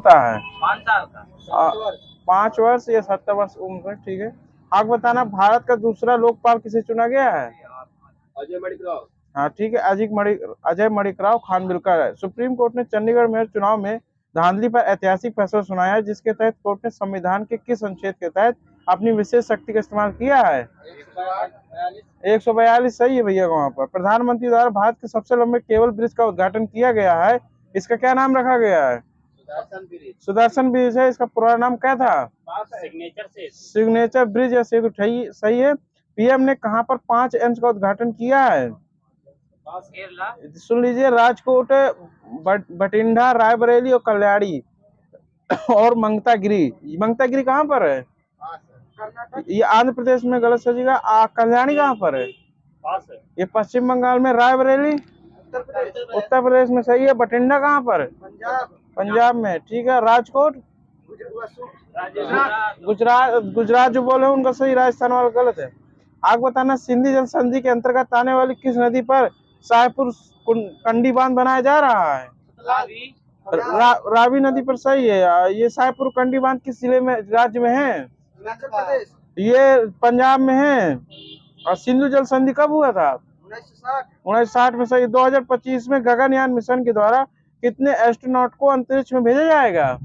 होता है? 5 साल का। 5 वर्ष या 70 वर्ष उम्र, ठीक है। आप बताना, भारत का दूसरा लोकपाल किसे चुना गया है? अजय मणिकराव। हाँ ठीक है, अजय मणिकराव खानविलकर है। सुप्रीम कोर्ट ने चंडीगढ़ मेयर चुनाव में धांधली पर ऐतिहासिक फैसला सुनाया है, जिसके तहत कोर्ट ने संविधान के किस अनुच्छेद के तहत अपनी विशेष शक्ति का इस्तेमाल किया है? 142 सही है भैया। वहां पर प्रधानमंत्री द्वारा भारत के सबसे लंबे केबल ब्रिज का उद्घाटन किया गया है, इसका क्या नाम रखा गया है? सुदर्शन ब्रिज है। इसका पूरा नाम क्या था? सिग्नेचर ब्रिज या सही है। पीएम ने कहां पर 5 एम्स का उद्घाटन किया है? सुन लीजिए, राजकोट, बठिंडा, रायबरेली और कल्याणी और मंगतागिरी कहाँ पर है? ये आंध्र प्रदेश में गलत सजीगा। कल्याणी कहाँ पर है? ये पश्चिम बंगाल में। रायबरेली उत्तर प्रदेश में सही है। बठिंडा कहाँ पर है? पंजाब में, ठीक है। राजकोट गुजरात जो बोले उनका सही, राजस्थान वाला गलत है। आग बताना, सिंधी जल संधि के अंतर्गत आने वाली किस नदी पर शाहपुर कंडी बांध बनाया जा रहा है? रावी नदी पर, सही है। ये शाहपुर कंडी बांध किस जिले में, राज्य में है? ये पंजाब में है। और सिंधु जल संधि कब हुआ था? 1960 में, सही। 2025 में गगनयान मिशन के द्वारा कितने एस्ट्रोनॉट को अंतरिक्ष में भेजा जाएगा?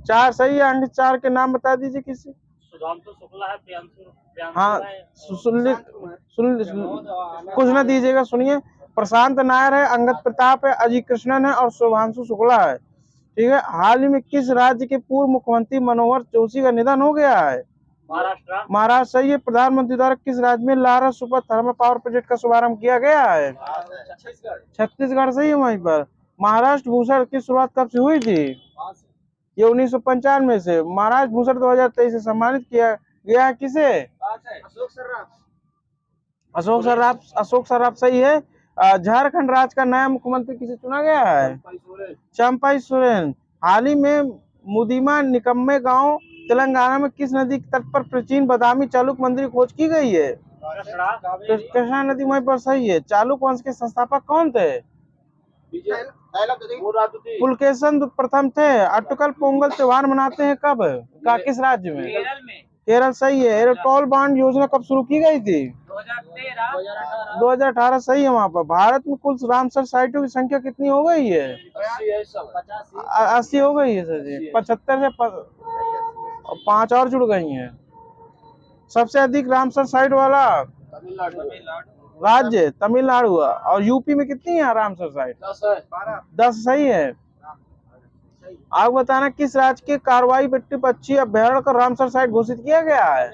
4 सही है। अंक 4 के नाम बता दीजिए किसी। सुधांशु शुक्ला है, प्रियांशु हाँ, कुछ ना दीजिएगा, सुनिए। प्रशांत नायर है, अंगद प्रताप है, अजय कृष्णन है और शुभांशु शुक्ला है, ठीक है। हाल ही में किस राज्य के पूर्व मुख्यमंत्री मनोहर जोशी का निधन हो गया है? महाराष्ट्र सही है। प्रधानमंत्री द्वारा किस राज्य में Lara super thermal power project का शुभारंभ किया गया है? छत्तीसगढ़ सही है। वहीं पर महाराष्ट्र भूषण की शुरुआत कब से हुई थी? ये 1995 से। महाराष्ट्र भूषण 2023 से सम्मानित किया गया है किसे? अशोक सराफ सही है। झारखंड राज्य का नया मुख्यमंत्री किसे चुना गया है? चंपाई सोरेन। हाल ही में मुदीमा निकम्मे गांव तेलंगाना में किस नदी के तट पर प्राचीन बादामी चालुक मंदिर की खोज की गई है? कृष्णा नदी वहीं पर, सही है। चालुक वंश के संस्थापक कौन थे? पुलकेशन प्रथम थे। अटकल पोंगल त्योहार मनाते हैं कब? किस राज्य में? केरल सही है। एयरटेल बांड योजना कब शुरू की गई थी? 2018 सही है। वहाँ पर भारत में कुल रामसर साइटों की संख्या कितनी हो गई है? 80 हो गई है सर जी। 75 से 5 और जुड़ गई हैं। सबसे अधिक रामसर साइट वाला राज्य तमिलनाडु हुआ। और यूपी में कितनी है रामसर साइट? 10 सही है। आप बताना, किस राज्य के कार्रवाई बेट्टी पक्षी अभ्यारण्य को रामसर साइट घोषित किया गया है?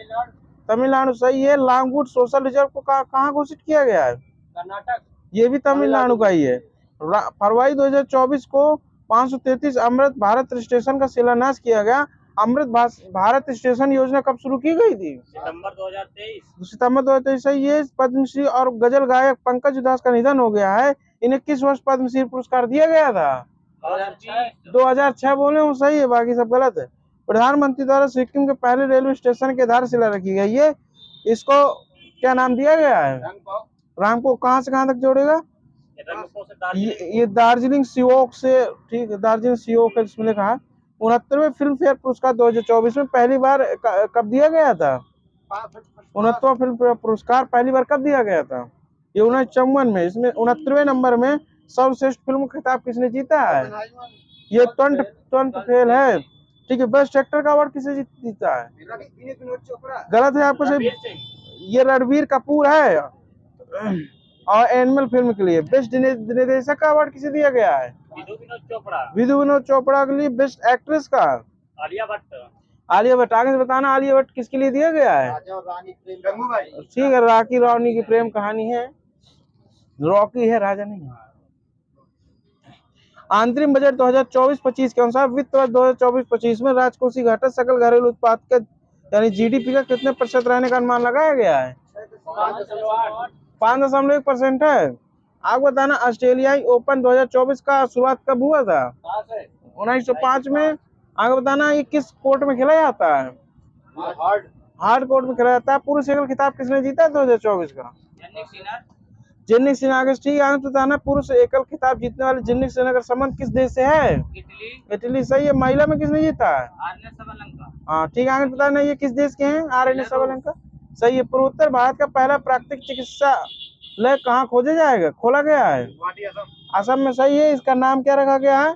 तमिलनाडु सही है। लांगवुड सोशल रिजर्व को कहाँ घोषित किया गया है? कर्नाटक। ये भी तमिलनाडु का ही है। फरवरी 2024 को 533 अमृत भारत स्टेशन का शिलान्यास किया गया। अमृत भारत स्टेशन योजना कब शुरू की गई थी? सितंबर 2023 सही है। पद्मश्री और गजल गायक पंकज उधास का निधन हो गया है। इन्हें किस वर्ष पद्मश्री पुरस्कार दिया गया था? 2006 बोले वो सही है, बाकी सब गलत है। प्रधानमंत्री द्वारा सिक्किम के पहले रेलवे स्टेशन की आधारशिला रखी गई है, इसको क्या नाम दिया गया है? रामको। कहाँ से कहाँ तक जोड़ेगा? ये दार्जिलिंग सिओक से, ठीक है। दार्जिलिंग सिओक है जिसमें लिखा है। 69वें फिल्म फेयर पुरस्कार 2024 में पहली बार कब दिया गया था? 69वां फिल्म पुरस्कार पहली बार कब दिया गया था? ये 1954 में। इसमें 69वें नंबर में सर्वश्रेष्ठ फिल्म खिताब किसने जीता है? ये ट्वेंट फेल है, ठीक है। बेस्ट एक्टर का अवार्ड किसे जीता है? गलत है आपको से। ये रणबीर कपूर है। और एनिमल फिल्म के लिए। बेस्ट निर्देशक का अवार्ड किसे दिया गया है? विधु विनोद चोपड़ा के लिए। बेस्ट एक्ट्रेस का आलिया भट्ट। आगे से बताना, आलिया भट्ट किसके लिए दिया गया है? ठीक है, राखी रानी की प्रेम कहानी है। रॉकी है, राजा नहीं है। अंतरिम बजट 2024-25 के अनुसार वित्त वर्ष 2024-25 में राजकोषीय घाटा सकल घरेलू उत्पाद का यानी जीडीपी का कितने प्रतिशत रहने का अनुमान लगाया गया है? 5.1% है। आप बताना, ऑस्ट्रेलियाई ओपन 2024 का शुरुआत कब हुआ था? 1905 में। आगे बताना, ये किस कोर्ट में खेला जाता है? हार्ड कोर्ट में खेला जाता है। पूर्व सिंगल खिताब किसने जीता 2024 का? जिन्निक श्रीनगर, ठीक है। बताना पुरुष एकल खिताब जीतने वाले जिन्निक श्रीनगर संबंध किस देश से है? इटली। इटली, सही है। महिला में किसने जीता है? आर्य सबलंका। हाँ ठीक है। आगे बताना ये किस देश के हैं? आर्य सबलंका, सही है। पूर्वोत्तर भारत का पहला प्राकृतिक चिकित्सालय कहाँ खोला गया है? असम में, सही है। इसका नाम क्या रखा गया है?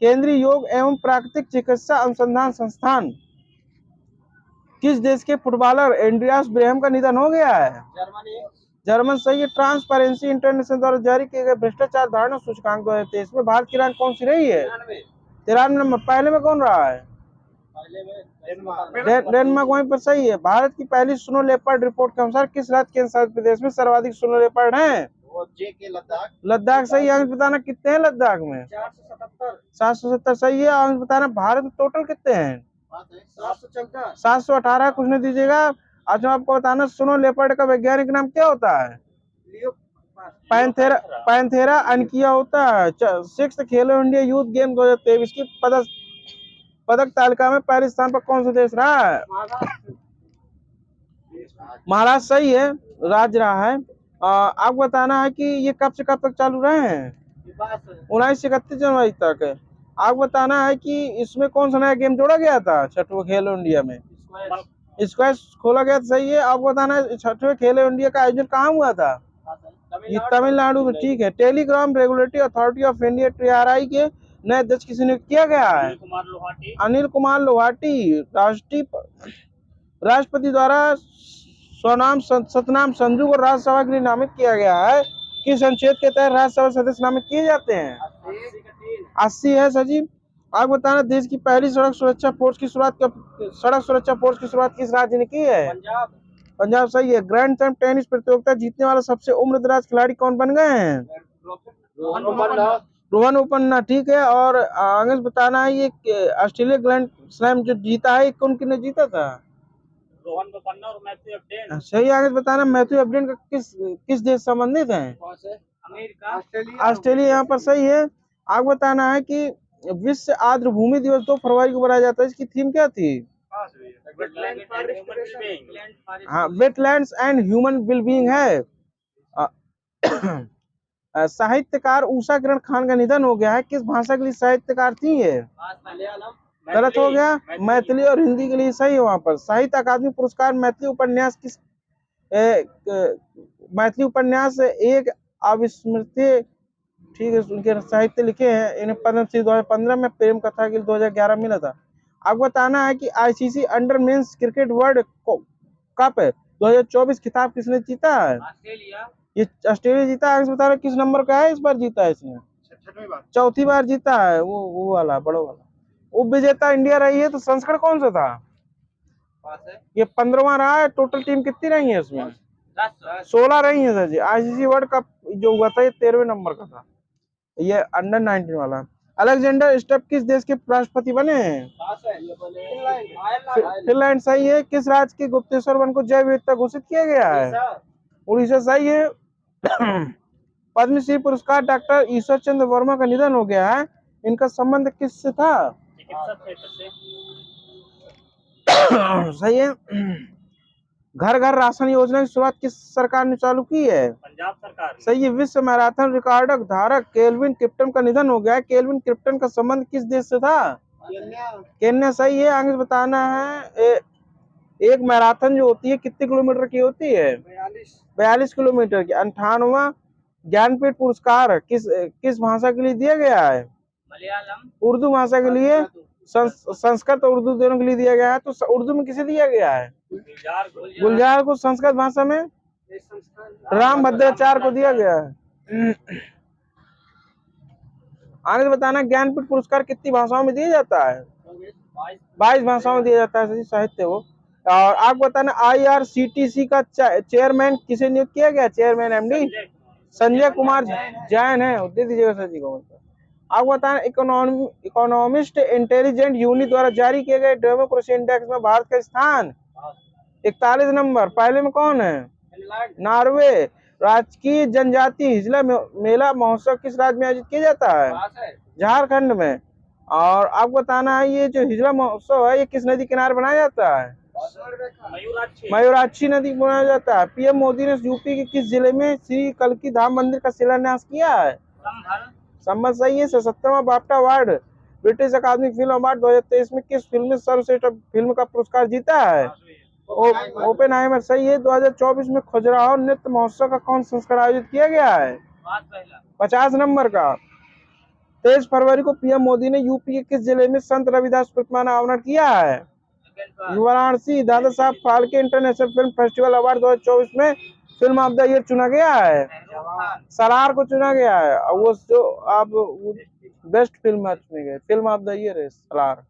केंद्रीय योग एवं प्राकृतिक चिकित्सा अनुसंधान संस्थान। किस देश के फुटबॉलर एंड्रियास ब्रेहम का निधन हो गया है? जर्मन, सही है। ट्रांसपेरेंसी इंटरनेशनल द्वारा जारी किए गए भ्रष्टाचार धारणा सूचकांक 2023 में भारत की रैंक कौन सी रही है? 93 नंबर। पहले में कौन रहा है? डेनमार्क, वहीं पर, सही है। भारत की पहली स्नो लेपर्ड रिपोर्ट के अनुसार किस राज्य केंद्र शासित प्रदेश में सर्वाधिक स्नो लेपर्ड हैं? लद्दाख, सही है। अंक बताना कितने हैं लद्दाख में? 770, सही है। अंक बताना भारत में टोटल कितने हैं? 718। कुछ नहीं दीजिएगा। आज हम आपको बताना स्नो लेपर्ड का वैज्ञानिक नाम क्या होता है? पैंथेरा अनकिया होता है। 6th खेलो इंडिया यूथ गेम 2023 की पदक तालिका में पहले स्थान पर कौन सा देश रहा है? महाराष्ट्र, सही है। राज्य रहा है। आपको बताना है कि ये कब से कब तक चालू रहे हैं? 19 से 31 जनवरी तक है। आपको बताना है कि इसमें कौन सा नया गेम जोड़ा गया था 6वें खेलो इंडिया में? स्क्वैश खोला गया था, सही है। आपको बताना है 6वें खेलो इंडिया का आयोजन कहाँ हुआ था? ये तमिलनाडु में, ठीक है। Telegram regulatory authority of India TRI के नए अध्यक्ष किसे नियुक्त किया गया है? अनिल कुमार लोहाटी। राष्ट्रपति द्वारा सतनाम संजू को राज्यसभा के लिए नामित किया गया है। किस अनुच्छेद के तहत राज्यसभा सदस्य नामित किए जाते हैं? 80 है सजीव। आप बताना देश की पहली सड़क सुरक्षा फोर्स की शुरुआत किस राज्य ने की है? पंजाब, सही है। ग्रैंड स्लैम टेनिस प्रतियोगिता जीतने वाला सबसे उम्रदराज खिलाड़ी कौन बन गए हैं? रोहन बोपन्ना, ठीक है। और आगे बताना है ये ऑस्ट्रेलिया ग्रैंड स्लैम जो जीता है कौन किसने जीता था? रोहन बोपन्ना और मैथ्यू एबडेन, सही। आगे बताना मैथ्यू एबडेन का किस देश संबंधित है? अमेरिका। ऑस्ट्रेलिया, यहाँ पर, सही है। आगे बताना है कि विश्व आर्द्र भूमि दिवस 2 फरवरी को मनाया जाता है। इसकी थीम क्या थी? हाँ, वेटलैंड्स एंड ह्यूमन वेलबींग है। साहित्यकार उषा किरण खान का निधन हो गया है। किस भाषा के लिए साहित्यकार थी ये? गलत हो गया। मैथिली और हिंदी के लिए, सही है। वहां पर साहित्य अकादमी पुरस्कार मैथिली उपन्यास एक अविस्मृतीय, ठीक है, उनके साहित्य लिखे हैं। इन्हें पद्मश्री 2015 में, प्रेम कथा के लिए 2011 मिला था। आपको बताना है कि ICC under men's cricket world cup 2024 खिताब किसने जीता है? ये ऑस्ट्रेलिया जीता है। बताना किस नंबर का है? इस बार जीता है इसने 4थी बार जीता है। वो वाला बड़ो वाला। उप विजेता इंडिया रही है। तो संस्करण कौन सा था? ये 15वां रहा है। टोटल टीम कितनी रही है इसमें? 16 रही है सर जी। ICC वर्ल्ड कप जो हुआ था ये 13वें नंबर का था। ये अंडर 19 वाला। अलेक्जेंडर स्टप किस देश के राष्ट्रपति बने हैं? फिनलैंड, सही है। किस राज्य के गुप्तेश्वर वन को जैव विविधता घोषित किया गया है? उड़ीसा, सही है। पद्मश्री पुरस्कार डॉक्टर ईश्वर चंद्र वर्मा का निधन हो गया है। इनका संबंध किससे था? चिकित्सा क्षेत्र से। सही है। घर घर राशन योजना की शुरुआत किस सरकार ने चालू की है? पंजाब सरकार। सही है। विश्व मैराथन रिकॉर्ड धारक केल्विन क्रिप्टन का निधन हो गया है। केल्विन क्रिप्टन का संबंध किस देश से था? केन्या, सही है। आगे बताना है एक मैराथन जो होती है कितने किलोमीटर की होती है? 42 किलोमीटर की। 58वां ज्ञानपीठ पुरस्कार किस भाषा के लिए दिया गया है? मलयालम। उर्दू भाषा के लिए। संस्कृत और उर्दू दोनों के लिए दिया गया है। तो उर्दू में किसे दिया गया है? गुलजार को। संस्कृत भाषा में रामभद्राचार्य को दिया गया है। आगे बताना ज्ञानपीठ पुरस्कार कितनी भाषाओं में दिया जाता है? 22 भाषाओं में दिया जाता है। साहित्य वो। और आपको बताना IRCTC का चेयरमैन किसे नियुक्त किया गया? चेयरमैन MD संजय कुमार जैन है। दे दीजिएगा सर जी को। आपको बताना इकोनॉमिस्ट इंटेलिजेंट यूनिट द्वारा जारी किए गए डेमोक्रेसी इंडेक्स में भारत का स्थान 41 नंबर। पहले में कौन है? नॉर्वे। राजकीय जनजाति हिजला मेला महोत्सव किस राज्य में आयोजित किया जाता है? झारखंड में। और आपको बताना है ये जो हिजला महोत्सव है ये किस नदी किनारे बनाया जाता है? मयूराक्षी मयूराक्षी नदी बनाया जाता है। पीएम मोदी ने यूपी के किस जिले में श्री कल्की धाम मंदिर का शिलान्यास किया है? संभल संबत सही है। 77वां बाफ्टा अवार्ड ब्रिटिश अकादमी फिल्म अवार्ड 2023 में किस फिल्म ने सर्वश्रेष्ठ फिल्म का पुरस्कार जीता है? ओपेनहाइमर सही है। 2024 में खजुराहो नृत्य महोत्सव का कौन संस्करण आयोजित किया गया है? 50 नंबर का। 23 फरवरी को पीएम मोदी ने यूपी के किस जिले में संत रविदास प्रतिमा का अनावरण किया है? Varanasi. Dada Saheb Phalke international film festival award 2024 में फिल्म ऑफ द ईयर चुना गया है? सलार को चुना गया है। और वो जो आप बेस्ट फिल्म चुने गए, फिल्म ऑफ द ईयर है सलार।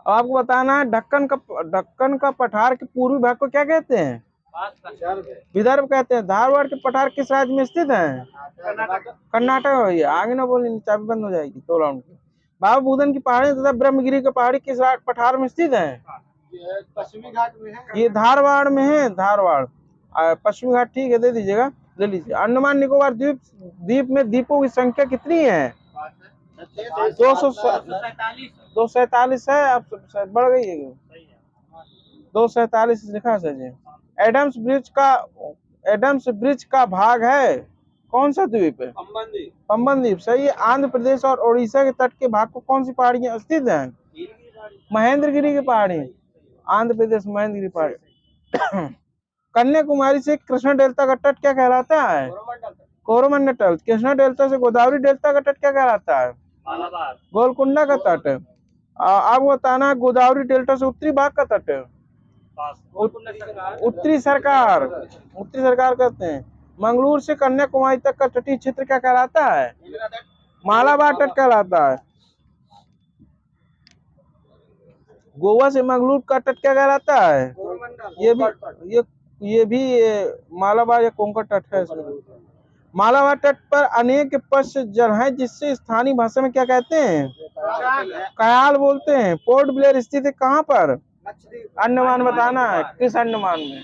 अब आपको बताना है ढक्कन का पठार के पूर्वी भाग को क्या कहते हैं? विदर्भ कहते हैं। धारवाड़ के पठार किस राज्य में स्थित है? कर्नाटक। भैया आगे ना बोले, चाबी बंद हो जाएगी 2 राउंड की। बाबा बुदन की पहाड़ी तथा ब्रह्मगिरी की पहाड़ी किस पठार में स्थित है? पश्चिमी घाट में है। ये धारवाड़ में है, धारवाड़। पश्चिमी घाट ठीक है, दे दीजिएगा, ले लीजिए। अंडमान निकोबार द्वीप में द्वीपों की संख्या कितनी है? 247 है। आप बढ़ गई है 247 लिखा है सर जी। एडम्स ब्रिज का भाग है कौन सा द्वीप है? पंबन द्वीप सही है। आंध्र प्रदेश और उड़ीसा के तट के भाग को कौन सी पहाड़ियां स्थित हैं? महेंद्रगिरी की पहाड़ी। आंध्र प्रदेश महेंद्रगिरी पहाड़ी। कन्याकुमारी से कृष्णा डेल्टा का तट क्या कहलाता है? कोरोमंडल तट। कृष्णा डेल्टा से गोदावरी डेल्टा का तट क्या कहलाता है? गोलकुंडा का तट। आपको बताना गोदावरी डेल्टा से उत्तरी भाग का तट है उत्तरी सरकार कहते हैं। मंगलूर से कन्याकुमारी तक का तटीय क्षेत्र क्या कहलाता है? मालाबार तट कहलाता है। गोवा से मंगलूर का तट क्या कहलाता है? ये भी मालाबार या कोंकण तट है इसमें। मालाबार तट पर अनेक पश्च जल हैं जिससे स्थानीय भाषा में क्या कहते हैं? कयाल बोलते हैं। पोर्ट ब्लेयर स्थित है कहाँ पर? अंडमान बताना है। किस अंडमान में?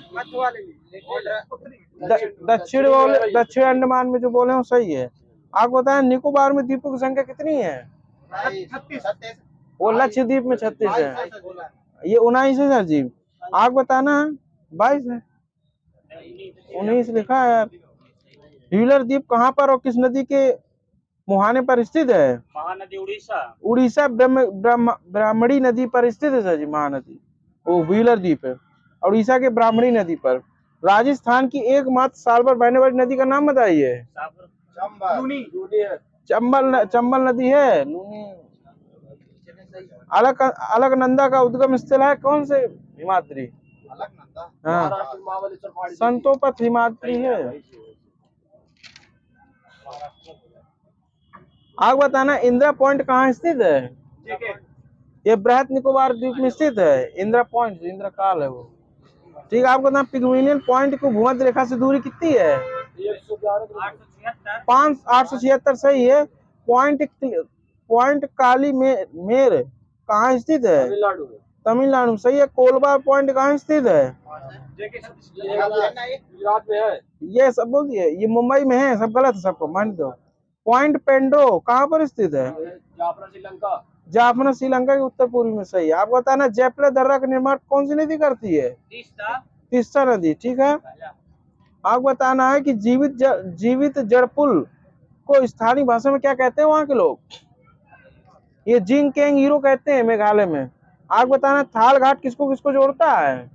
दक्षिण अंडमान में जो बोले हो सही है। आप बताएं निकोबार में द्वीपों की संख्या कितनी है? 36। वो लक्षद्वीप में 36 है। ये 19 है सर जी। आप बताना 22 है। 19 लिखा है। व्हीलर द्वीप कहाँ पर और किस नदी के मुहाने पर स्थित है? महानदी उड़ीसा ब्राह्मणी नदी पर स्थित है सर जी। महानदी वो व्हीलर द्वीप है उड़ीसा के ब्राह्मणी नदी पर। राजस्थान की एकमात्र साल भर बहने वाली नदी का नाम बताइए। चंबल नदी है। अलकनंदा का उद्गम स्थल है कौन से हिमाद्री? हाँ, संतोपथ हिमाद्री है। आप बताना इंदिरा पॉइंट कहाँ स्थित है? ये बृहद निकोबार द्वीप में स्थित है। इंदिरा पॉइंट इंदिरा काल है वो। ठीक है। आपको बताना पिग्मिलियन पॉइंट को भूमध्य रेखा से दूरी कितनी है? 876 सही है। पॉइंट काली मेर कहाँ स्थित है? तमिलनाडु सही है। कोलबा पॉइंट कहाँ स्थित है? गुजरात में है। ये सब बोल दिए, ये मुंबई में है। सब गलत है, सबको मान दो। पॉइंट पेंड्रो कहाँ पर स्थित है? जाफना श्रीलंका के उत्तर पूर्व में सही है। आप बताना जयपला दर्रा का निर्माण कौन सी नदी करती है? तीस्ता नदी। ठीक है। आप बताना है कि जीवित जड़ पुल को स्थानीय भाषा में क्या कहते हैं वहाँ के लोग? ये जिंग केंग हीरो कहते हैं मेघालय में। आप बताना थाल घाट किसको किसको जोड़ता है?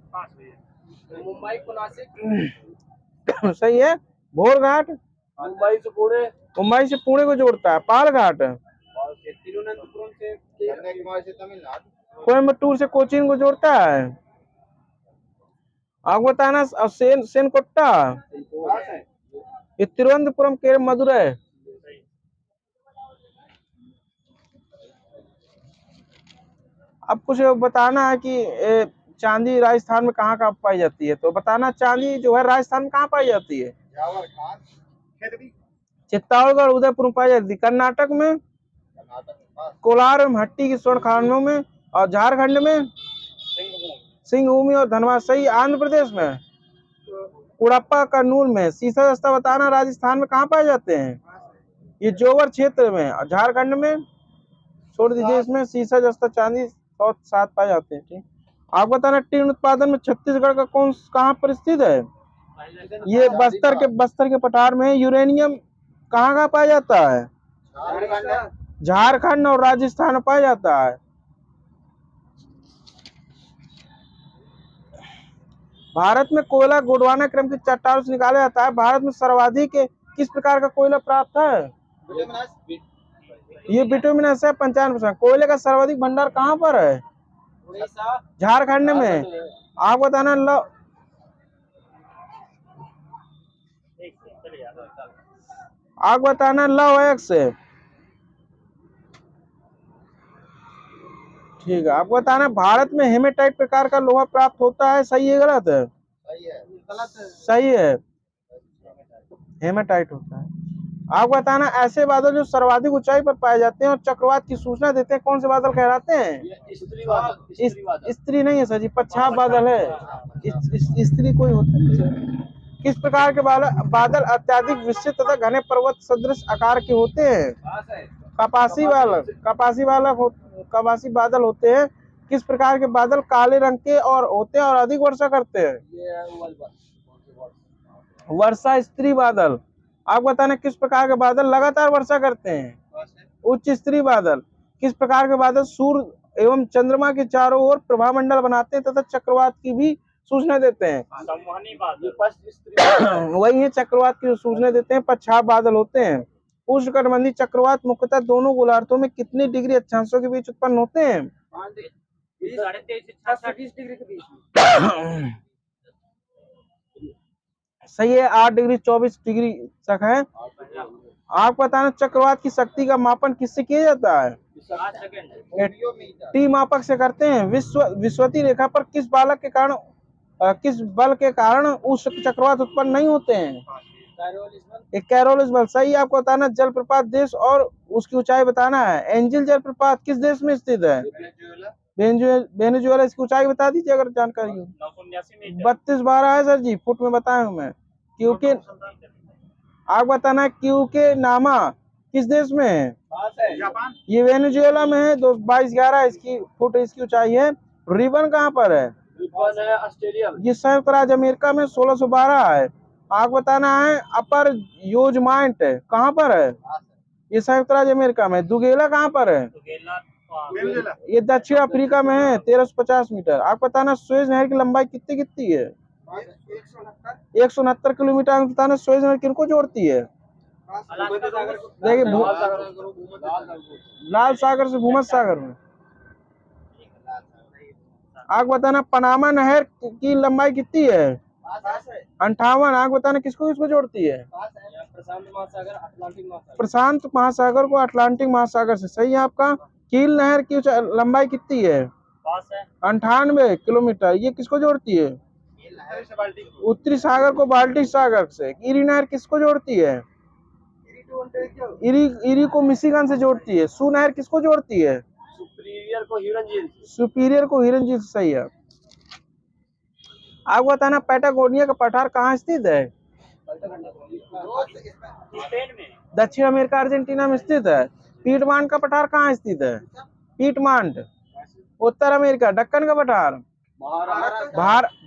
मुंबई को नासिक। सही है। भोर घाट मुंबई से पुणे को जोड़ता है। पाल घाट तिरुवनंतपुरम से कन्याकुमारी से तमिलनाडु। कोयम्बटूर से कोचीन को जोड़ता है। आपको बताना सेनकोट्टा ये तिरुवनंतपुरम के मदुरै। अब कुछ बताना है कि चांदी राजस्थान में कहाँ कहाँ पाई जाती है। तो बताना चांदी जो है राजस्थान में कहाँ पाई जाती है? चित्तौड़गढ़ उदयपुर में पाई जाती है। कर्नाटक में कोलार एवं हट्टी की स्वर्ण खानों में, और झारखंड में सिंहभूमि और धनबाद सही। आंध्र प्रदेश में कुड़प्पा कर्नूल में। सीसा जस्ता बताना राजस्थान में कहाँ पाए जाते हैं? ये जोवर क्षेत्र में। और झारखंड में छोड़ दीजिए, इसमें सीसा जस्ता चांदी 107 पाए जाते हैं। ठीक, आप बताना टीन उत्पादन में छत्तीसगढ़ का कौन कहाँ पर स्थित है? ये बस्तर के पठार में। यूरेनियम कहाँ पाया जाता है? झारखंड और राजस्थान में पाया जाता है। भारत में कोयला गोंडवाना क्रम की चट्टानों से निकाला जाता है। भारत में सर्वाधिक किस प्रकार का कोयला प्राप्त है? ये बिटुमिनस है 95%। कोयले का सर्वाधिक भंडार कहाँ पर है? झारखंड में। आप बताना लौह अयस्क से। ठीक है, आपको बताना भारत में हेमेटाइट प्रकार का लोहा प्राप्त होता है। सही है गलत है? सही है, हेमेटाइट होता है। आपको बताना ऐसे बादल जो सर्वाधिक ऊंचाई पर पाए जाते हैं और चक्रवात की सूचना देते हैं, कौन से बादल कहलाते हैं? स्त्री नहीं है सर जी, पच्छाप बादल है। स्त्री कोई होता है। किस प्रकार के बादल अत्यधिक विस्तृत तथा घने पर्वत सदृश आकार के होते हैं? कपासी बादल होते हैं। किस प्रकार के बादल काले रंग के और होते हैं और अधिक वर्षा करते हैं? वर्षा स्त्री बादल। आप बताना किस प्रकार के बादल लगातार वर्षा करते हैं? उच्च स्तरीय बादल। किस प्रकार के बादल सूर्य एवं चंद्रमा के चारों ओर प्रभामंडल बनाते हैं तथा चक्रवात की भी सूचना देते हैं? वही है, चक्रवात की सूचना देते हैं, पच्छाप बादल होते हैं। उष्णकटिबंधीय चक्रवात मुख्यतः दोनों गोलार्धों में कितनी डिग्री अक्षांशों के बीच उत्पन्न होते हैं? 23 डिग्री के बीच। सही है, 8 डिग्री 24 डिग्री तक है। आप बताना चक्रवात की शक्ति का मापन किससे किया जाता है? टी मापक से करते हैं। विषुवतीय रेखा पर किस बल के कारण उस चक्रवात उत्पन्न नहीं होते हैं? कैरोलिस बल। सही। आपको बताना जलप्रपात देश और उसकी ऊंचाई बताना है। एंजिल जलप्रपात किस देश में स्थित है? वेनेजुएला। इसकी ऊंचाई बता दीजिए अगर जानकारी हो। 3212 है सर जी, फुट में बताया हूँ मैं। क्योंकि आप बताना क्योंकि नामा किस देश में है? ये वेनेजुएला में है। 2211 इसकी फुट इसकी ऊंचाई है। रिबन कहाँ पर है? ऑस्ट्रेलिया। ये संयुक्त राज्य अमेरिका में 1612 है। आपको बताना है अपर योजमाइंट कहाँ पर है? ये संयुक्त राज्य अमेरिका में। दुगेला कहाँ पर है? ये दक्षिण अफ्रीका में है, 1350 मीटर। आप बताना सुएज नहर की लंबाई कितनी है? 169 किलोमीटर। आप बताना सुएज नहर किनको जोड़ती है? देखिए, लाल सागर से भूमध्य सागर में। आप बताना पनामा नहर की लंबाई कितनी है? 58। आप बताना किसको किसको जोड़ती है? प्रशांत महासागर को अटलांटिक महासागर से। सही है आपका। कील नहर की लंबाई कितनी है? 98 किलोमीटर। ये किसको जोड़ती है? उत्तरी सागर को बाल्टिक सागर से। इरी नहर किसको जोड़ती है? इरी को मिशिगन से जोड़ती है। सू नहर किसको जोड़ती है? सुपीरियर को हिरन झील से। सही है। आपको बताना पैटागोनिया का पठार कहाँ स्थित है? दक्षिण अमेरिका अर्जेंटीना में स्थित है। पीटमांड का पठार कहाँ स्थित है? पीटमांड उत्तर अमेरिका। दक्कन का पठार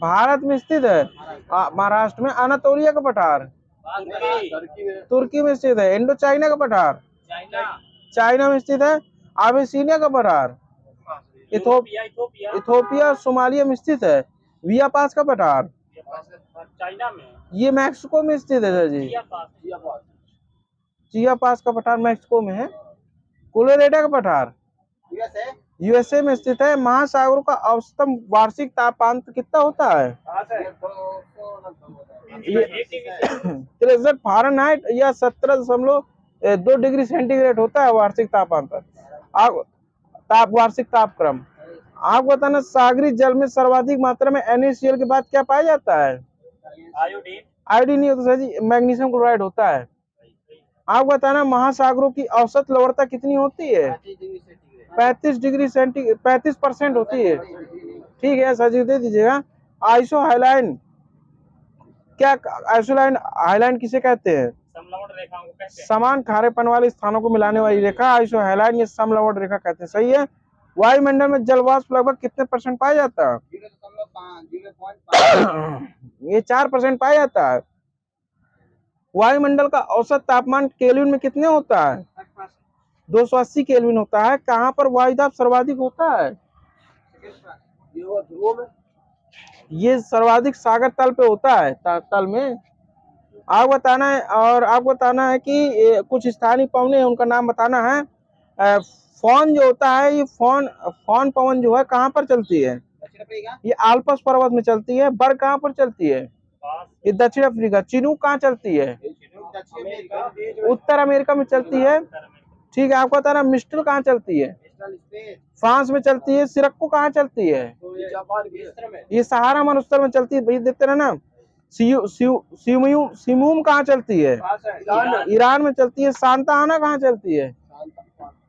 भारत में स्थित है, महाराष्ट्र में। अनातोलिया का पठार तुर्की में स्थित है। इंडो चाइना का पठार चाइना में स्थित है। अबिसिनिया का पठार इथोपिया और सोमालिया में स्थित है। विया पास का पठार चाइना में। ये मैक्सिको में स्थित है सर जी। चिया पास का पठार मैक्सिको में है। कोलोराडो का पठार यूएसए में स्थित है। महासागरों का औसतन वार्षिक तापमान कितना होता है? 63 फ़ारेनहाइट या 17.2 डिग्री सेंटीग्रेड होता है वार्षिक तापमान पर। वार्षिक तापक्रम। आप बताना सागरी जल में सर्वाधिक मात्रा में NaCl के बाद क्या पाया जाता है? आयोडीन नहीं होता सर जी, मैग्नीशियम क्लोराइड होता है। आप बताना महासागरों की औसत लवणता कितनी होती है? 35% होती है। ठीक है, सर जी दे दीजिएगा। आइसो हाइलाइन क्या, आइसोलाइन हाइलाइन किसे कहते हैं? समलवण रेखाओं को कहते हैं। समान खारेपन वाले स्थानों को मिलाने वाली रेखा आइसो हाइलाइन या समलवण रेखा कहते हैं। सही है। वायुमंडल में जल वाष्प लगभग कितने % पाया जाता है? ये 4% पाया जाता है। वायुमंडल का औसत तापमान केल्विन में कितने होता है? 280 केल्विन होता है। कहाँ पर वायुदाब सर्वाधिक होता है? ये सर्वाधिक सागर तल पे होता है, तल में। आप बताना है, और आपको बताना है कि कुछ स्थानीय पवने हैं, उनका नाम बताना है। फौन जो होता है, ये फौन पवन जो है कहाँ पर चलती है? ये आल्पस पर्वत में चलती है। बर्ग कहाँ पर चलती है? ये दक्षिण अफ्रीका। चिनूक कहाँ चलती है? उत्तर अमेरिका में चलती है। ठीक है, आपको बताना मिस्टर कहाँ चलती है? फ्रांस में चलती है। सिरक्को कहाँ चलती है? ये सहारा मरुस्थल में चलती है। भैया देखते रहे ना। सिमूम कहाँ चलती है? ईरान में चलती है। सांता आना कहाँ चलती है?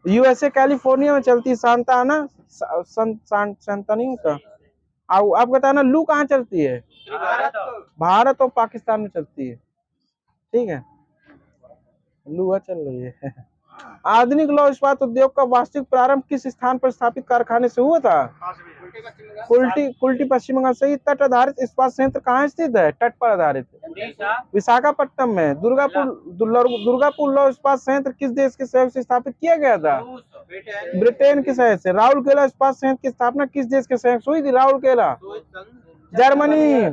यूएसए कैलिफोर्निया में चलती है सांता आना। सांता नहीं होता। आप बताना लू कहाँ चलती है? भारत और पाकिस्तान में चलती है। ठीक है, लुआ चल रही है। आधुनिक लौह इस्पात उद्योग का वास्तविक प्रारंभ किस स्थान पर स्थापित कारखाने से हुआ था? कुल्टी पश्चिम बंगाल। सही। तट आधारित इस्पात संयंत्र कहाँ स्थित है? तट पर आधारित विशाखापट्टनम में। दुर्गापुर लौह इस्पात संयंत्र किस देश के सहयोग से स्थापित किया गया था? ब्रिटेन के सहयोग से। राउरकेला इस्पात संयंत्र की स्थापना किस देश के सहयोग से हुई थी? राउरकेला जर्मनी।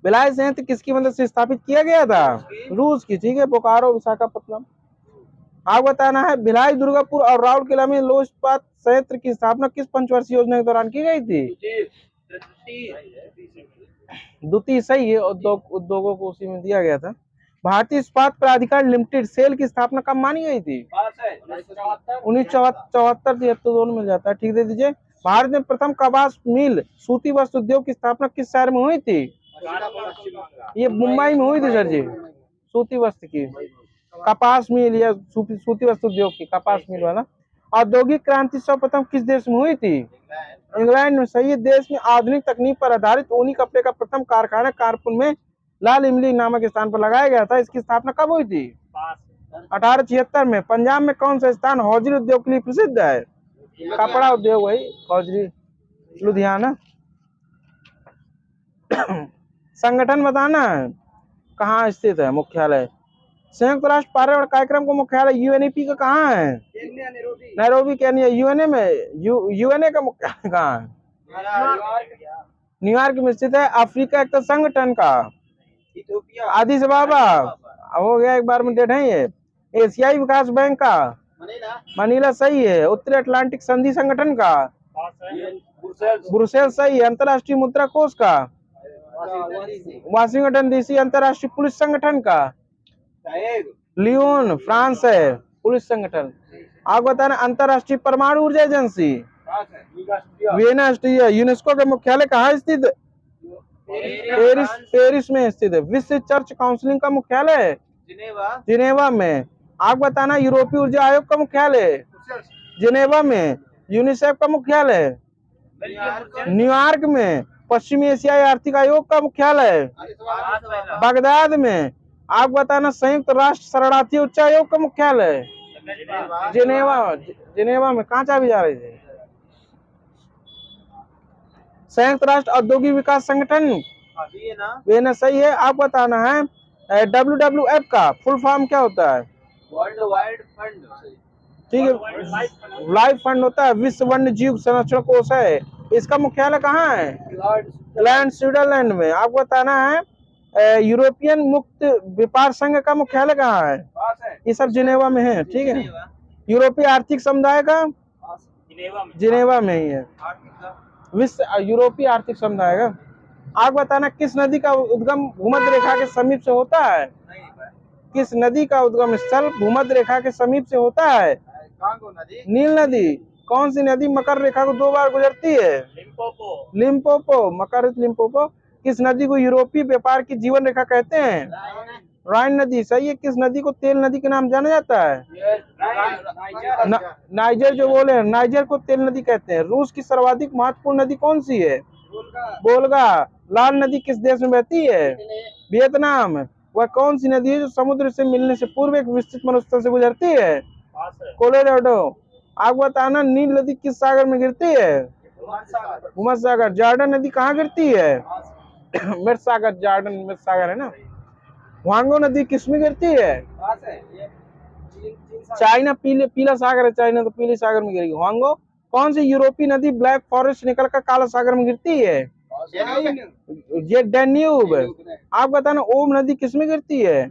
भिलाई संयंत्र किसकी मदद से स्थापित किया गया था? रूस की। ठीक है, बोकारो विशाखापट्टनम। आप बताना है भिलाई, दुर्गापुर और राउरकेला में लौह इस्पात संयंत्र की स्थापना किस पंचवर्षीय योजना के दौरान की गई थी? द्वितीय। सही है, उद्योगों को उसी में दिया गया था। भारतीय इस्पात प्राधिकार लिमिटेड सेल की स्थापना कब मानी गई थी? 1974-73 दोनों मिल जाता है। ठीक दे दीजिए। भारत में प्रथम कपास मिल सूती वस्त्र उद्योग की स्थापना किस शहर में हुई थी? ये मुंबई में हुई थी सर जी। सूती वस्त्र की कपास मिल या सूती वस्त्र उद्योग की कपास मिल वाला। औद्योगिक क्रांति सर्वप्रथम किस देश में हुई थी? इंग्लैंड में। सही है। देश में आधुनिक तकनीक पर आधारित ऊनी कपड़े का प्रथम कारखाना कानपुर में लाल इमली नामक स्थान पर लगाया गया था। इसकी स्थापना कब हुई थी? 1876 में। पंजाब में कौन सा स्थान हौजरी उद्योग के लिए प्रसिद्ध है? कपड़ा उद्योग भाई, हौजरी। लुधियाना। संगठन बताना है कहाँ स्थित है मुख्यालय? संयुक्त राष्ट्र पर्यावरण कार्यक्रम का मुख्यालय यूएनईपी का कहाँ है? Nairobi Kenya. यूएनए में यूएनए का मुख्यालय कहाँ है? न्यूयॉर्क में स्थित है। अफ्रीका एकता संगठन का आदिस अबाबा हो गया, एक बार में डेट है ये। एशियाई विकास बैंक का मनीला। सही है। उत्तरी अटलांटिक संधि संगठन का ब्रुसेल्स। सही है। अंतर्राष्ट्रीय मुद्रा कोष का वाशिंगटन डीसी। अंतर्राष्ट्रीय पुलिस संगठन का लियोन फ्रांस है पुलिस संगठन। आप बताना अंतर्राष्ट्रीय परमाणु ऊर्जा एजेंसी वियना ऑस्ट्रिया। यूनेस्को के मुख्यालय कहाँ स्थित है? पेरिस में स्थित है। विश्व चर्च काउंसिल का मुख्यालय जिनेवा में। आप बताना यूरोपीय ऊर्जा आयोग का मुख्यालय जिनेवा में। यूनिसेफ का मुख्यालय न्यूयॉर्क में। पश्चिमी एशियाई आर्थिक आयोग का मुख्यालय बगदाद में। आप बताना संयुक्त राष्ट्र शरणार्थी उच्चायोग का मुख्यालय जिनेवा में। कहाँ चाबी जा रही थी? संयुक्त राष्ट्र औद्योगिक विकास संगठन वियना। सही है। आप बताना है WWF का फुल फॉर्म क्या होता है? World wide fund. ठीक है, लाइफ फंड होता है। विश्व वन्य जीव संरक्षण कोष है। इसका मुख्यालय कहाँ है? इंग्लैंड स्विट्जरलैंड में। आपको बताना है यूरोपियन मुक्त व्यापार संघ का मुख्यालय कहाँ है? ये सब जिनेवा में है। ठीक है। यूरोपीय आर्थिक समुदाय का जिनेवा में ही है। विश्व यूरोपीय आर्थिक समुदाय का। आप बताना किस नदी का उद्गम भूमध्य रेखा के समीप से होता है? किस नदी का उद्गम स्थल भूमध्य रेखा के समीप से होता है? नील नदी। कौन सी नदी मकर रेखा को 2 बार गुजरती है? लिम्पोपो। मकर लिम्पोपो। किस नदी को यूरोपीय व्यापार की जीवन रेखा कहते हैं? राइन नदी सही है। किस नदी को तेल नदी के नाम जाना जाता है? नाइजर जो बोले हैं, नाइजर को तेल नदी कहते हैं। रूस की सर्वाधिक महत्वपूर्ण नदी कौन सी है? वोल्गा। लाल नदी किस देश में बहती है? वियतनाम। वह कौन सी नदी है जो समुद्र से मिलने से पूर्व एक विस्तृत मरुस्थल से गुजरती है? कोलोराडो। आप बताना नील नदी किस सागर में गिरती है? भूमध्य सागर। जॉर्डन नदी कहाँ गिरती है? मृत सागर। जॉर्डन मृत सागर है ना। वांगो नदी किस में गिरती है? चाइना। पीला सागर है चाइना, तो पीले सागर में गिरेगी। वांगो। कौन सी यूरोपीय नदी ब्लैक फॉरेस्ट निकलकर काला सागर में गिरती है? ये डैन्यूब। आप बताना ओम नदी किस में गिरती है?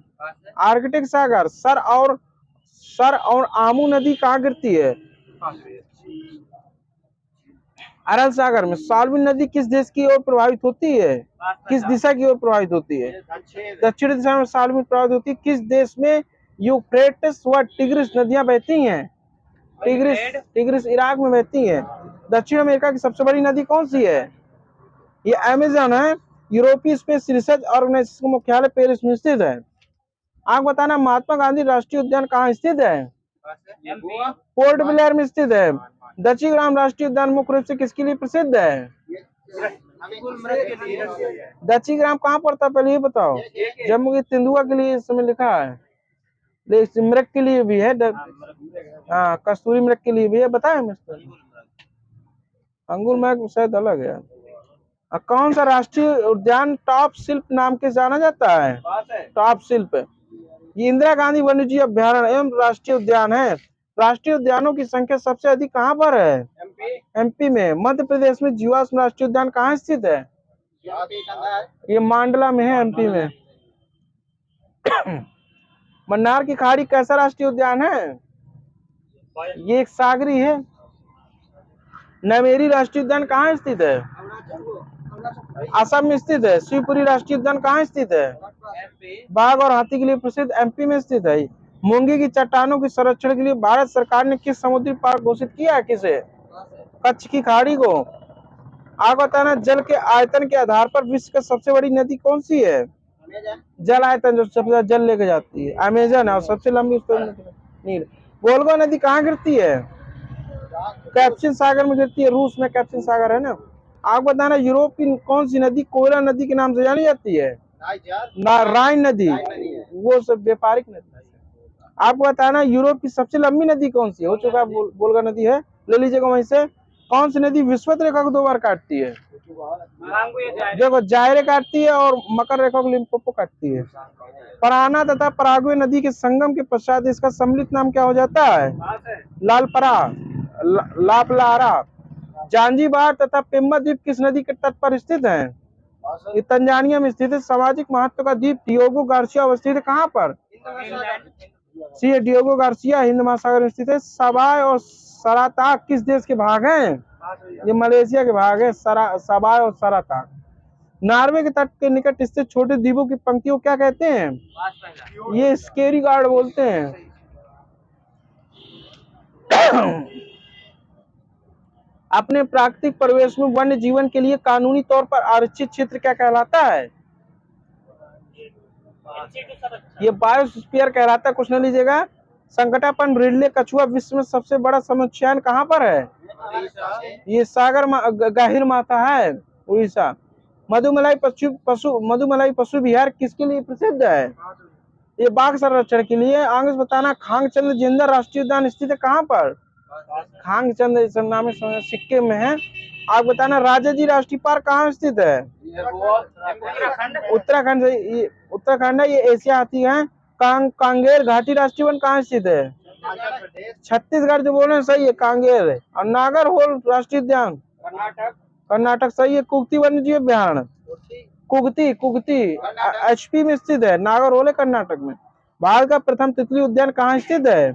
आर्कटिक सागर। सर और आमू नदी कहाँ गिरती है? अरल सागर में। साल्विन नदी किस देश की ओर प्रभावित होती है? किस दिशा की ओर प्रभावित होती है? दक्षिण दिशा में साल्विन प्रभावित होती है। किस देश में यूफ्रेटिस व टिग्रिस नदियां बहती हैं? टिग्रिस इराक में बहती है। दक्षिण अमेरिका की सबसे बड़ी नदी कौन सी है? ये अमेजन है। यूरोपीय स्पेस रिसर्च ऑर्गेनाइजेशन का मुख्यालय पेरिस में स्थित है। आप बताना महात्मा गांधी राष्ट्रीय उद्यान कहाँ स्थित है? पोर्ट ब्लेयर में स्थित है। दक्षिण ग्राम राष्ट्रीय उद्यान मुख्य रूप से किसके लिए प्रसिद्ध है? दक्षिण ग्राम कहाँ पड़ता है पहले ये बताओ? जम्मू की तेंदुआ के लिए इस समय लिखा है। मृग के लिए भी है। हाँ, कस्तूरी मृग के लिए भी है। बताए मिस्टर? अंगुल मृग शायद अलग है। कौन सा राष्ट्रीय उद्यान टॉप शिल्प नाम के जाना जाता है? टॉप शिल्प। ये इंदिरा गांधी वन्यजीव अभ्यारण्य एवं राष्ट्रीय उद्यान है। राष्ट्रीय उद्यानों की संख्या सबसे अधिक कहाँ पर है? एमपी में। मध्य प्रदेश में जीवाश्म राष्ट्रीय उद्यान कहाँ स्थित है? ये मांडला में है, एमपी में। मन्नार की खाड़ी कैसा राष्ट्रीय उद्यान है? ये एक सागरी है। नवेरी राष्ट्रीय उद्यान कहाँ स्थित है? असम में स्थित है। शिवपुरी राष्ट्रीय उद्यान कहाँ स्थित है? बाघ और हाथी के लिए प्रसिद्ध एमपी में स्थित है। मूंगी की चट्टानों के संरक्षण के लिए भारत सरकार ने किस समुद्री पार्क घोषित किया है? किसे? कच्छ की खाड़ी को। आप बताना जल के आयतन के आधार पर विश्व की सबसे बड़ी नदी कौन सी है? जल आयतन जो सबसे ज्यादा जल लेके जाती है, अमेजन है। और सबसे लंबी नील। वोल्गा नदी कहाँ गिरती है? कैप्सिन सागर में गिरती है। रूस में कैप्सिन सागर है ना। आप बताना यूरोप की कौन सी नदी कोयला नदी के नाम से जानी जाती है? राइन नदी। वो सब व्यापारिक नदी। आपको बताना यूरोप की सबसे लंबी नदी कौन सी है? हो चुका वोल्गा नदी है, ले लीजिएगा वहीं से। कौन सी नदी विषुवत रेखा को 2 बार काटती है? देखो, जायरे काटती है और मकर रेखा को लिम्पोपो काटती है। पराना तथा पराग्वे नदी के संगम के पश्चात इसका सम्मिलित नाम क्या हो जाता है? लालपरा। लापलारा। जांजीबार तथा पेम्बा द्वीप किस नदी के तट पर स्थित है? ये तंजानिया में स्थित है। सामाजिक महत्व का द्वीप डियोगो गार्सिया अवस्थित है कहाँ पर? सी डियोगो गार्सिया हिंद महासागर में स्थित है। सबाय और सराताक किस देश के भाग हैं? ये मलेशिया के भाग है। सबाय और सराताक। नॉर्वे के तट के निकट स्थित छोटे द्वीपों की पंक्तियों क्या कहते हैं? ये स्केरी गार्ड बोलते हैं। अपने प्राकृतिक परिवेश में वन्य जीवन के लिए कानूनी तौर पर आरक्षित क्षेत्र क्या कहलाता है? ये बायोस्फीयर कहलाता है। कुछ न लीजिएगा। संकटापन रिडले कछुआ विश्व में सबसे बड़ा समुच्चयन कहाँ पर है? ये सागर गहिर माथा है, उड़ीसा। मधुमलाई पशु विहार किसके लिए प्रसिद्ध है? ये बाघ संरक्षण के लिए। आगे बताना खांगचंद जिंदर राष्ट्रीय उद्यान स्थित है कहाँ पर? खांगचंद नाम सिक्किम में है। आप बताना राजाजी राष्ट्रीय पार्क कहाँ स्थित है? उत्तराखंड। उत्तराखंड है। ये एशिया हाथी है। कांगेर घाटी राष्ट्रीय वन कहाँ स्थित है? छत्तीसगढ़ जो बोले सही है, कांगेर है। और नागरहोल राष्ट्रीय उद्यान कर्नाटक सही है। कुगती वन्यजीव अभ्यारण्य कुगती एचपी में स्थित है। नागरहोल है कर्नाटक में। भारत का प्रथम तितली उद्यान कहाँ स्थित है?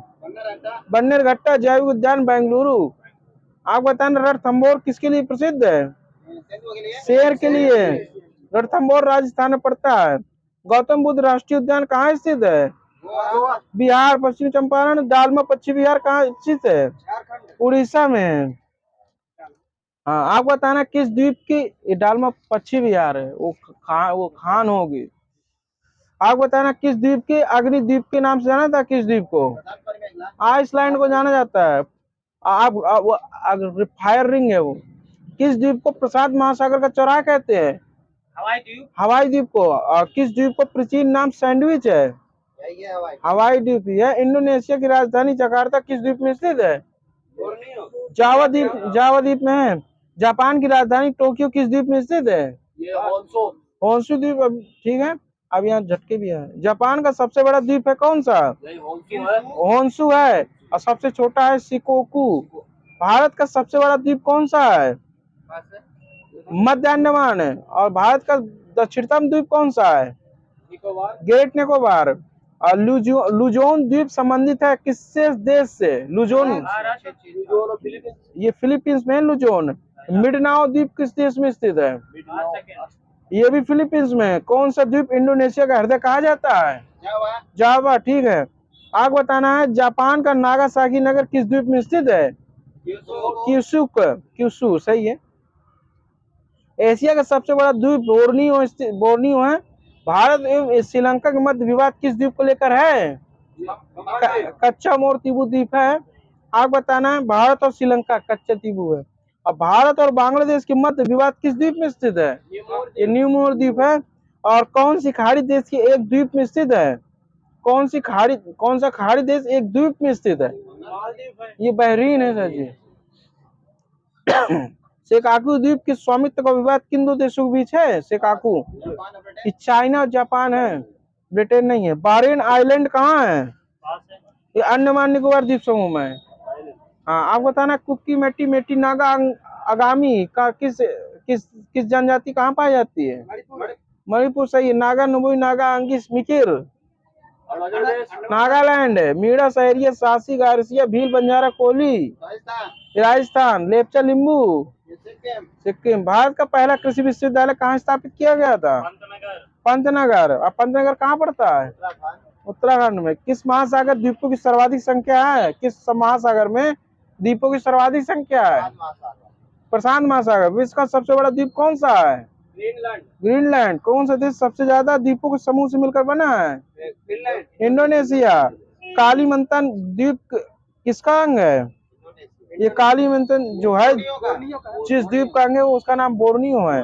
बन्नेरघट्टा जैविक उद्यान बेंगलुरु। आप बताना रणथंभौर किसके लिए प्रसिद्ध है? शेर के लिए। रणथंभौर राजस्थान में पड़ता है। गौतम बुद्ध राष्ट्रीय उद्यान कहाँ स्थित है? बिहार। पश्चिम चंपारण दालमा पश्चिम बिहार कहाँ स्थित है? उड़ीसा में है। हाँ, आप बताना किस द्वीप की? डालमा पश्चिम बिहार है। वो खान होगी। आप बताना किस द्वीप के अग्निद्वीप के नाम से जाना था, किस द्वीप को? आइसलैंड को जाना जाता है। फायर रिंग है वो। किस द्वीप को प्रशांत महासागर का चौराहा कहते हैं? हवाई द्वीप। हवाई द्वीप को। और किस द्वीप को प्राचीन नाम सैंडविच है? हवाई द्वीप ही है। इंडोनेशिया की राजधानी जकार्ता किस द्वीप में स्थित है? जावा द्वीप, जावा द्वीप में है। जापान की राजधानी टोक्यो किस द्वीप में स्थित है? होन्शु द्वीप। ठीक है, अब यहाँ झटके भी है। जापान का सबसे बड़ा द्वीप है कौन सा? होन्शु है। और सबसे छोटा है शिकोकू। भारत का सबसे बड़ा द्वीप कौन सा है? मध्य अंडमान है। और भारत का दक्षिणतम द्वीप कौन सा है? ग्रेट निकोबार। और लुजोन द्वीप संबंधित है किससे देश से? लुजोन, ये फिलीपींस में है लुजोन। मिडनाओ द्वीप किस देश में स्थित है? ये भी फिलीपींस में है। कौन सा द्वीप इंडोनेशिया का हृदय कहा जाता है? जावा। ठीक है, आगे बताना है जापान का नागासाकी नगर किस द्वीप में स्थित है? क्यूशू, सही है। एशिया का सबसे बड़ा द्वीप बोर्नियो है। भारत एवं श्रीलंका के मध्य विवाद किस द्वीप को लेकर है? कच्चा मोर तीबू द्वीप है। आप बताना है भारत और श्रीलंका कच्चा तीबू है। और भारत और बांग्लादेश के मध्य विवाद किस द्वीप में स्थित है? ये न्यू मोर द्वीप है। और कौन सी खाड़ी देश के एक द्वीप में स्थित है? कौन सा खाड़ी देश एक द्वीप में स्थित है? ये बहरीन है सर जी। सेकाकू द्वीप के स्वामित्व का विवाद किन दो देशों के बीच है? सेकाकू, चाइना और जापान है, ब्रिटेन नहीं है। बारेन आइलैंड कहाँ है? ये अंडमान निकोबार द्वीप समूह में है। हाँ, आप बताना कुकी मेटी मेटी नागा आगामी का किस जनजाति कहाँ पाई जाती है? मणिपुर, सही है। नागा नुबुई नागा अंगिस मिकिर नागालैंड है। मीणा सहरिया सासी गारसिया भील बंजारा कोली राजस्थान। लेपचा लिंबू सिक्किम। भारत का पहला कृषि विश्वविद्यालय कहाँ स्थापित किया गया था? पंतनगर। अब पंतनगर कहाँ पड़ता है? उत्तराखंड में। किस महासागर द्वीपों की सर्वाधिक संख्या है? किस महासागर में द्वीपों की सर्वाधिक संख्या है? प्रशांत महासागर। विश्व का सबसे बड़ा द्वीप कौन सा है? ग्रीनलैंड। कौन सा देश सबसे ज्यादा द्वीपों के समूह से मिलकर बना है? इंडोनेशिया। कालीमंतन द्वीप किसका अंग है? ये कालीमंतन जो है जिस द्वीप का अंग है उसका नाम बोर्नियो है।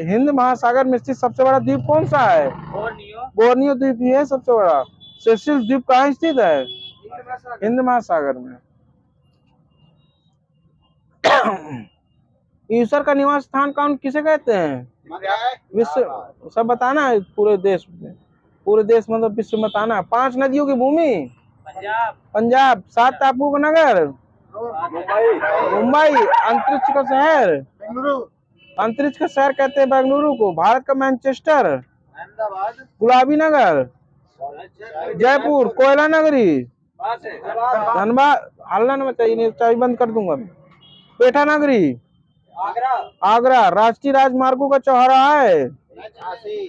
हिंद महासागर में स्थित सबसे बड़ा द्वीप कौन सा है? बोर्नियो द्वीप ही है सबसे बड़ा। सेशेल्स द्वीप कहाँ स्थित है? हिंद महासागर में। ईश्वर का निवास स्थान कौन किसे कहते हैं? विश्व। सब बताना है पूरे देश में, पूरे देश मतलब विश्व में बताना। 5 नदियों की भूमि? पंजाब। 7 टापू का नगर? मुंबई। अंतरिक्ष का शहर? अंतरिक्ष का शहर कहते हैं बेंगलुरु को। भारत का मैनचेस्टर? गुलाबी नगर? जयपुर। कोयला नगरी? धनबाद। हल्ला न बताइए, नहीं चाय बंद कर दूंगा। पेठा नगरी? आगरा। राष्ट्रीय राजमार्गों का चौराहा है?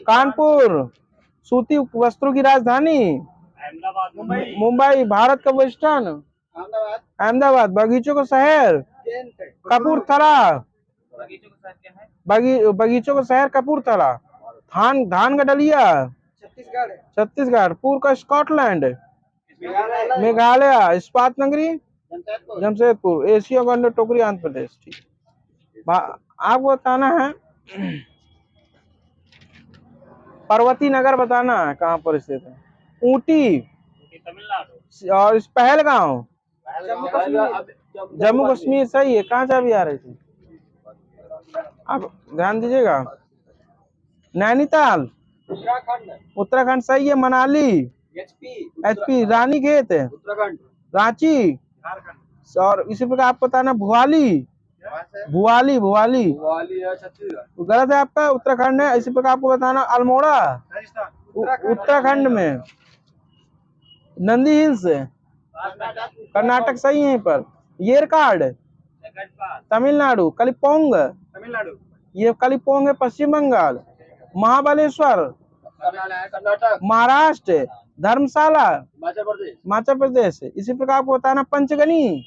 कानपुर। सूती वस्त्रों की राजधानी? मुंबई। भारत का वेस्टर्न? अहमदाबाद। बगीचों का शहर? कपूरथला। बगीचों का शहर कपूरथला। धान का डलिया? छत्तीसगढ़। पूर्व का स्कॉटलैंड? मेघालय। इस्पात नगरी? जमशेदपुर। एशिया का अंडर टोकरी आंध्र प्रदेश। ठीक, आपको बताना है पर्वती नगर बताना है कहाँ पर स्थित है? ऊटी। तमिलनाडु। और इस पहलगांव? जम्मू कश्मीर, सही है। कहाँ से भी आ रही थी आप ध्यान दीजिएगा। नैनीताल? उत्तराखंड, सही है। मनाली? एचपी। रानीखेत? रांची। और इसी प्रकार आपको बताना भुआली? भुआली गलत है आपका, उत्तराखंड है। इसी प्रकार आपको बताना अल्मोड़ा? उत्तराखंड में। नंदी हिल्स? कर्नाटक, सही है। यहीं पर येरकाड? तमिलनाडु। कलिम्पोंग? ये कलिम्पोंग है पश्चिम बंगाल। महाबलेश्वर? महाराष्ट्र। धर्मशाला? हिमाचल प्रदेश। इसी प्रकार आपको बताना पंचगनी?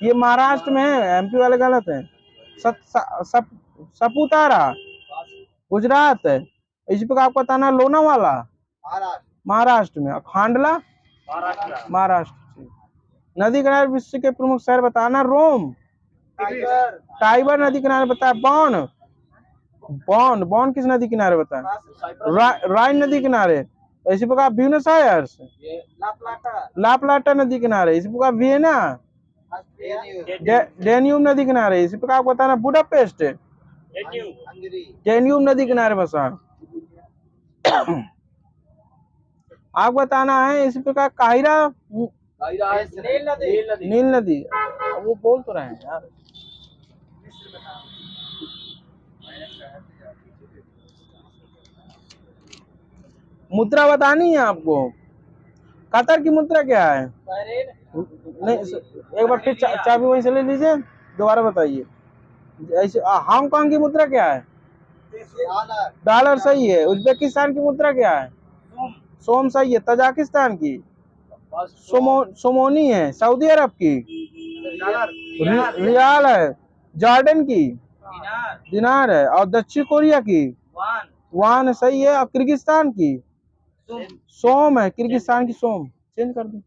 ये महाराष्ट्र में है, एमपी वाले गलत है। सपुतारा? गुजरात। इसी प्रकार आपको बताना है लोनावाला महाराष्ट्र में, और खांडला महाराष्ट्र महाराष्ट्र। नदी किनारे विश्व के प्रमुख शहर बताना, रोम, टाइबर नदी किनारे बताया, बॉन बॉन बॉन किस नदी किनारे बताया, राइन नदी किनारे। इसी प्रकार ब्यूनस आयर्स लाप्लाटा नदी किनारे। इसी प्रकार वियना डेन्यूब नदी किनारे। इसी प्रकार आपको बताना बुडापेस्ट डेन्यूब नदी किनारे बसा। आप बताना है इसी प्रकार काहिरा नील नदी। वो बोल तो रहे हैं यार। मुद्रा बतानी है आपको। कतर की मुद्रा क्या है? नहीं, एक बार फिर चाबी वहीं से ले लीजिए, दोबारा बताइए। ऐसे हांगकांग की मुद्रा क्या है? डॉलर सही है। उज्बेकिस्तान की मुद्रा क्या है? सोम सही है। तजाकिस्तान की सोमोनी है। सऊदी अरब की रियाल है। जॉर्डन की दिनार है। और दक्षिण कोरिया की वान सही है। और किर्गिस्तान की सोम है। किर्गिस्तान की सोम। चेंज कर दो।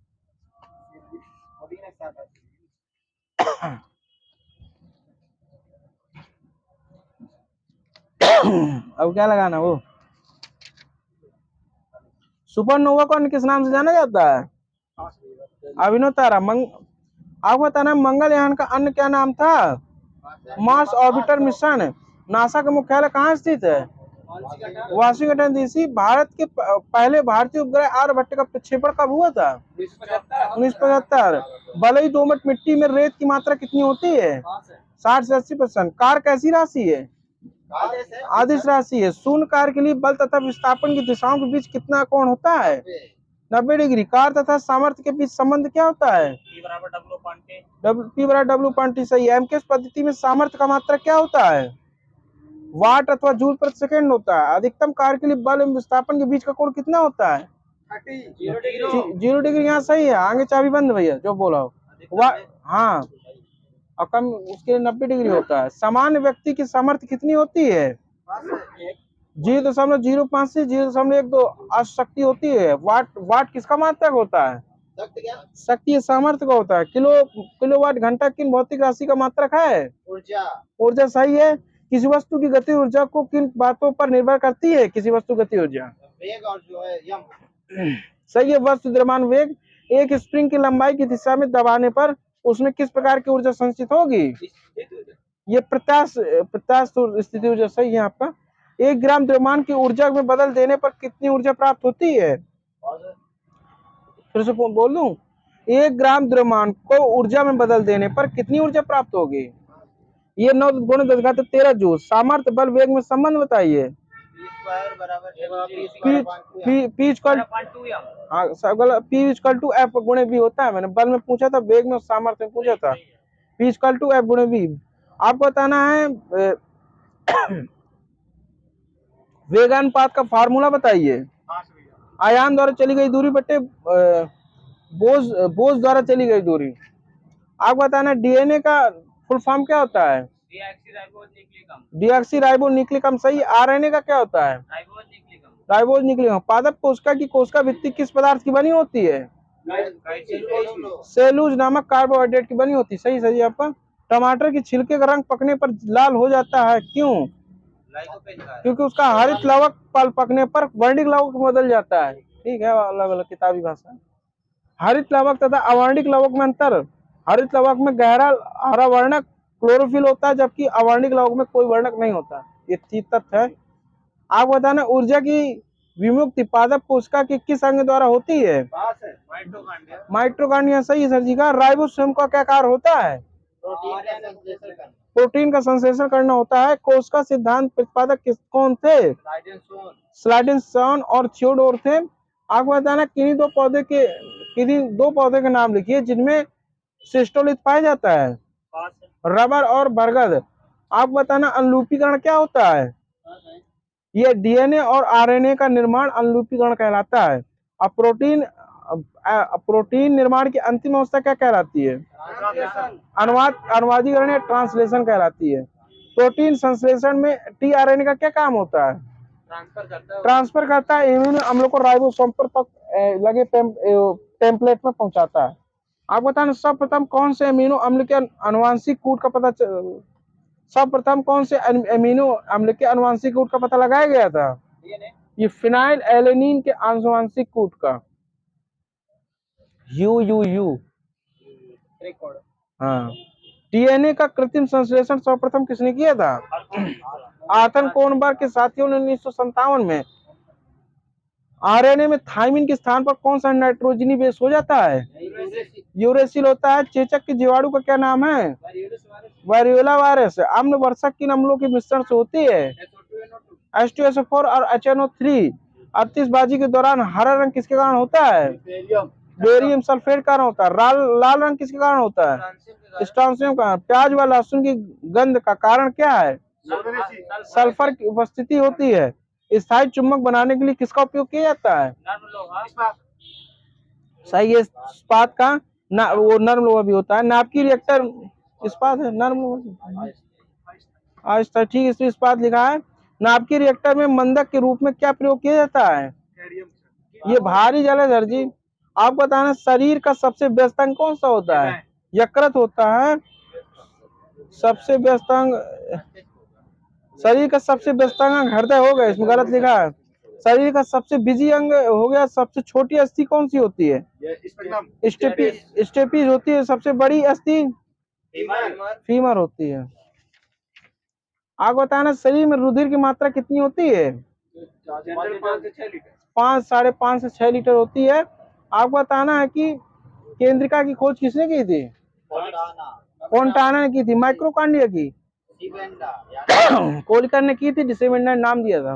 अब क्या लगाना वो? सुपरनोवा को किस नाम से जाना जाता है? अभिनव तारा। आपको बताना मंगलयान का अन्य क्या नाम था? Mars orbiter mission. नासा का मुख्यालय कहाँ स्थित है? Washington DC. भारत के पहले भारतीय उपग्रह आर्यभट्ट का प्रक्षेपण कब हुआ था? 1975। बलुई दोमट मिट्टी में रेत की मात्रा कितनी होती है? 60 से 80%। कार कैसी राशि है? आदिश राशि है। शून्य कार के लिए बल तथा विस्थापन की दिशाओं के बीच कितना कोण होता है? 90 डिग्री। कार तथा सामर्थ्य के बीच संबंध क्या होता है? P बराबर W upon T। P बराबर W upon T सही है। एमकेएस पद्धति में सामर्थ्य का मात्रा क्या होता है? वाट अथवा जूल प्रति सेकंड होता है। अधिकतम कार के लिए बल एवं विस्थापन के बीच का कोण कितना होता है? 0 डिग्री। यहाँ सही है। आगे चाबी बंद भैया जो बोला हो। हाँ, और कम उसके लिए 90 डिग्री होता है। सामान्य व्यक्ति की सामर्थ्य कितनी होती है? 0.05 से 0.12 शक्ति होती है। वाट किसका मात्रक होता है? शक्ति सामर्थ्य का होता है। किलोवाट घंटा किन भौतिक राशि का मात्रक है? ऊर्जा सही है। किसी वस्तु की गति ऊर्जा को किन बातों पर निर्भर करती है? किसी वस्तु गति ऊर्जा वेग और जो है यम। सही है। वस्तु द्रव्यमान वेग एक स्प्रिंग की लंबाई की दिशा में दबाने पर उसमें किस प्रकार की ऊर्जा संचित होगी? ये प्रत्यास्थ स्थिति ऊर्जा सही है आपका। 1 ग्राम द्रव्यमान की ऊर्जा में बदल देने पर कितनी ऊर्जा प्राप्त होती है? फिर से बोल दूं, 1 ग्राम द्रव्यमान को ऊर्जा में बदल देने पर कितनी ऊर्जा प्राप्त होगी? ये 9 गुणे 10⁻13 जूल। सामर्थ्य बल वेग में संबंध बताइए। P गुणे बी होता है। मैंने बल में पूछा था, वेग में सामर्थ्य में पूछा था। P=F गुणे बी। आपको बताना है वेगानुपात का फार्मूला बताइए। आयाम द्वारा चली गई दूरी बटे बोझ द्वारा चली गई दूरी। आपको बताना डीएनए का फुल फॉर्म क्या होता है? डीऑक्सीराइबोन्यूक्लिक अम्ल सही। आरएनए का क्या होता है? राइबोन्यूक्लिक अम्ल। पादप कोशिका की कोशिका भित्ति किस पदार्थ की बनी होती है? सेलूलोज नामक कार्बोहाइड्रेट की बनी होती है। सही आपका। टमाटर की छिलके का रंग पकने पर लाल हो जाता है, क्यों? क्योंकि उसका हरित लवक पल पकने पर वर्णिक लवक में बदल जाता है। ठीक है, अलग अलग किताबी भाषा। हरित लवक तथा अवर्णिक लवक में अंतर। हरित लवक में गहरा हरा वर्णक क्लोरोफिल होता है, जबकि अवर्णिक लवक में कोई वर्णक नहीं होता। ये तथ्य है। आप बताना ऊर्जा की विमुक्ति पादप कोशिका की किस अंग द्वारा होती है? माइटोकॉन्ड्रिया सही है सर जी का। राइबोसोम का क्या कार्य होता है? प्रोटीन का संश्लेषण करना होता है। कोशिका सिद्धांत प्रतिपादक कौन थे? स्लाइडेनसन और थियोडोर थे। आपको बताना किन्हीं दो पौधे के नाम लिखिए जिनमें सिस्टोलिथ पाया जाता है। रबर और बरगद। आप बताना अनुरूपीकरण क्या होता है? ये डीएनए और आरएनए का निर्माण अनुरूपीकरण कहलाता है। अब प्रोटीन निर्माण की अंतिम अवस्था क्या कहलाती है? अनुवादीकरण या ट्रांसलेशन कहलाती है। प्रोटीन संश्लेषण में टीआरएनए का क्या काम होता है? ट्रांसफर करता है इम्यूनो अम्लों को राइबोसोम पर लगे टेम्पलेट में पहुंचाता है। आप बताना सर्वप्रथम कौन से अमीनो अम्ल के अनुवांशिक कूट का पता सर्वप्रथम कौन से अमीनो अम्ल के अनुवांशिक कूट का पता लगाया गया था? ये फिनाइल एलेनिन के आनुवांशिक कूट का यू। हाँ। डीएनए का कृत्रिम संश्लेषण सर्वप्रथम किसने किया था? आर्थर कोनबर्ग के साथियों ने 1957 में। आरएनए में थाइमिन के स्थान पर कौन सा नाइट्रोजनी बेस हो जाता है? यूरेसिल होता है। चेचक के जीवाणु का क्या नाम है? वायरियोला वायरस। अम्ल वर्षक किन अम्लों के मिश्रण से होती है? H2SO4 और HNO3। आतिशबाजी के दौरान हरा रंग किसके कारण होता है? बेरियम सल्फेट कारण होता है। लाल रंग किसके कारण होता है? स्ट्रॉन्सियम का। प्याज व लहसुन की गंध का कारण क्या है? सल्फर की उपस्थिति होती है। स्थायी चुंबक बनाने के लिए किसका उपयोग किया जाता है? सही है, इस्पात का। वो नर्म लोहा भी होता है। नाभिकीय रिएक्टर इस्पात है, नर्म लोहा। आज तक ठीक इसमें इस्पात लिखा है। नाभिकीय रिएक्टर में मंदक के रूप में क्या प्रयोग किया जाता है? ये भारी जलधर जी। आप बताना शरीर का सबसे व्यस्त अंग कौन सा होता है? यकृत होता है। सबसे व्यस्त अंग शरीर का सबसे व्यस्त अंग हृदय हो गया, इसमें गलत लिखा है। शरीर का सबसे बिजी अंग हो गया। सबसे छोटी अस्थि कौन सी होती है? स्टेपीज होती है। सबसे बड़ी अस्थि फीमर होती है। आप बताना शरीर में रुधिर की मात्रा कितनी होती है? 5 साढ़े 5 से 6 लीटर होती है। आपको बताना है कि केंद्रिका की खोज किसने की थी? फोंटाना ने की थी। माइक्रोकांडिया की कोलिकर ने की थी। डिसेमेंडा ने नाम दिया था।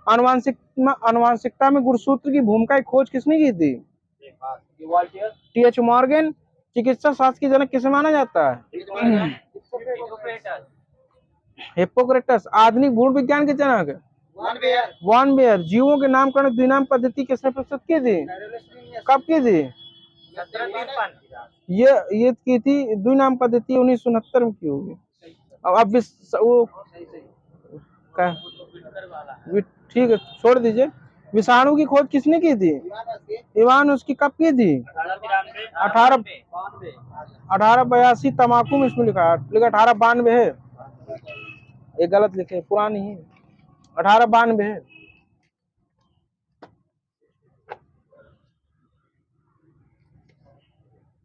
अनुवांशिकता में गुणसूत्र की भूमिका की खोज किसने की थी? TH Morgan. चिकित्सा शास्त्र की जनक किसे माना जाता है? हिप्पोक्रेटस। आधुनिक भूल विज्ञान के जनक वॉन बेयर। जीवों के नामकरण द्विनाम पद्धति किसने प्रस्तुत की थी? कब की थी? ये की थी द्विनाम पद्धति 1969 में की होगी। अब वो ठीक है, छोड़ दीजिए। विषाणु की खोज किसने की थी? इवान। उसकी कब की थी? 1882। तमाकू में इसमें लिखा 1892 है। ये गलत लिखे, पुरानी है। 1892 है।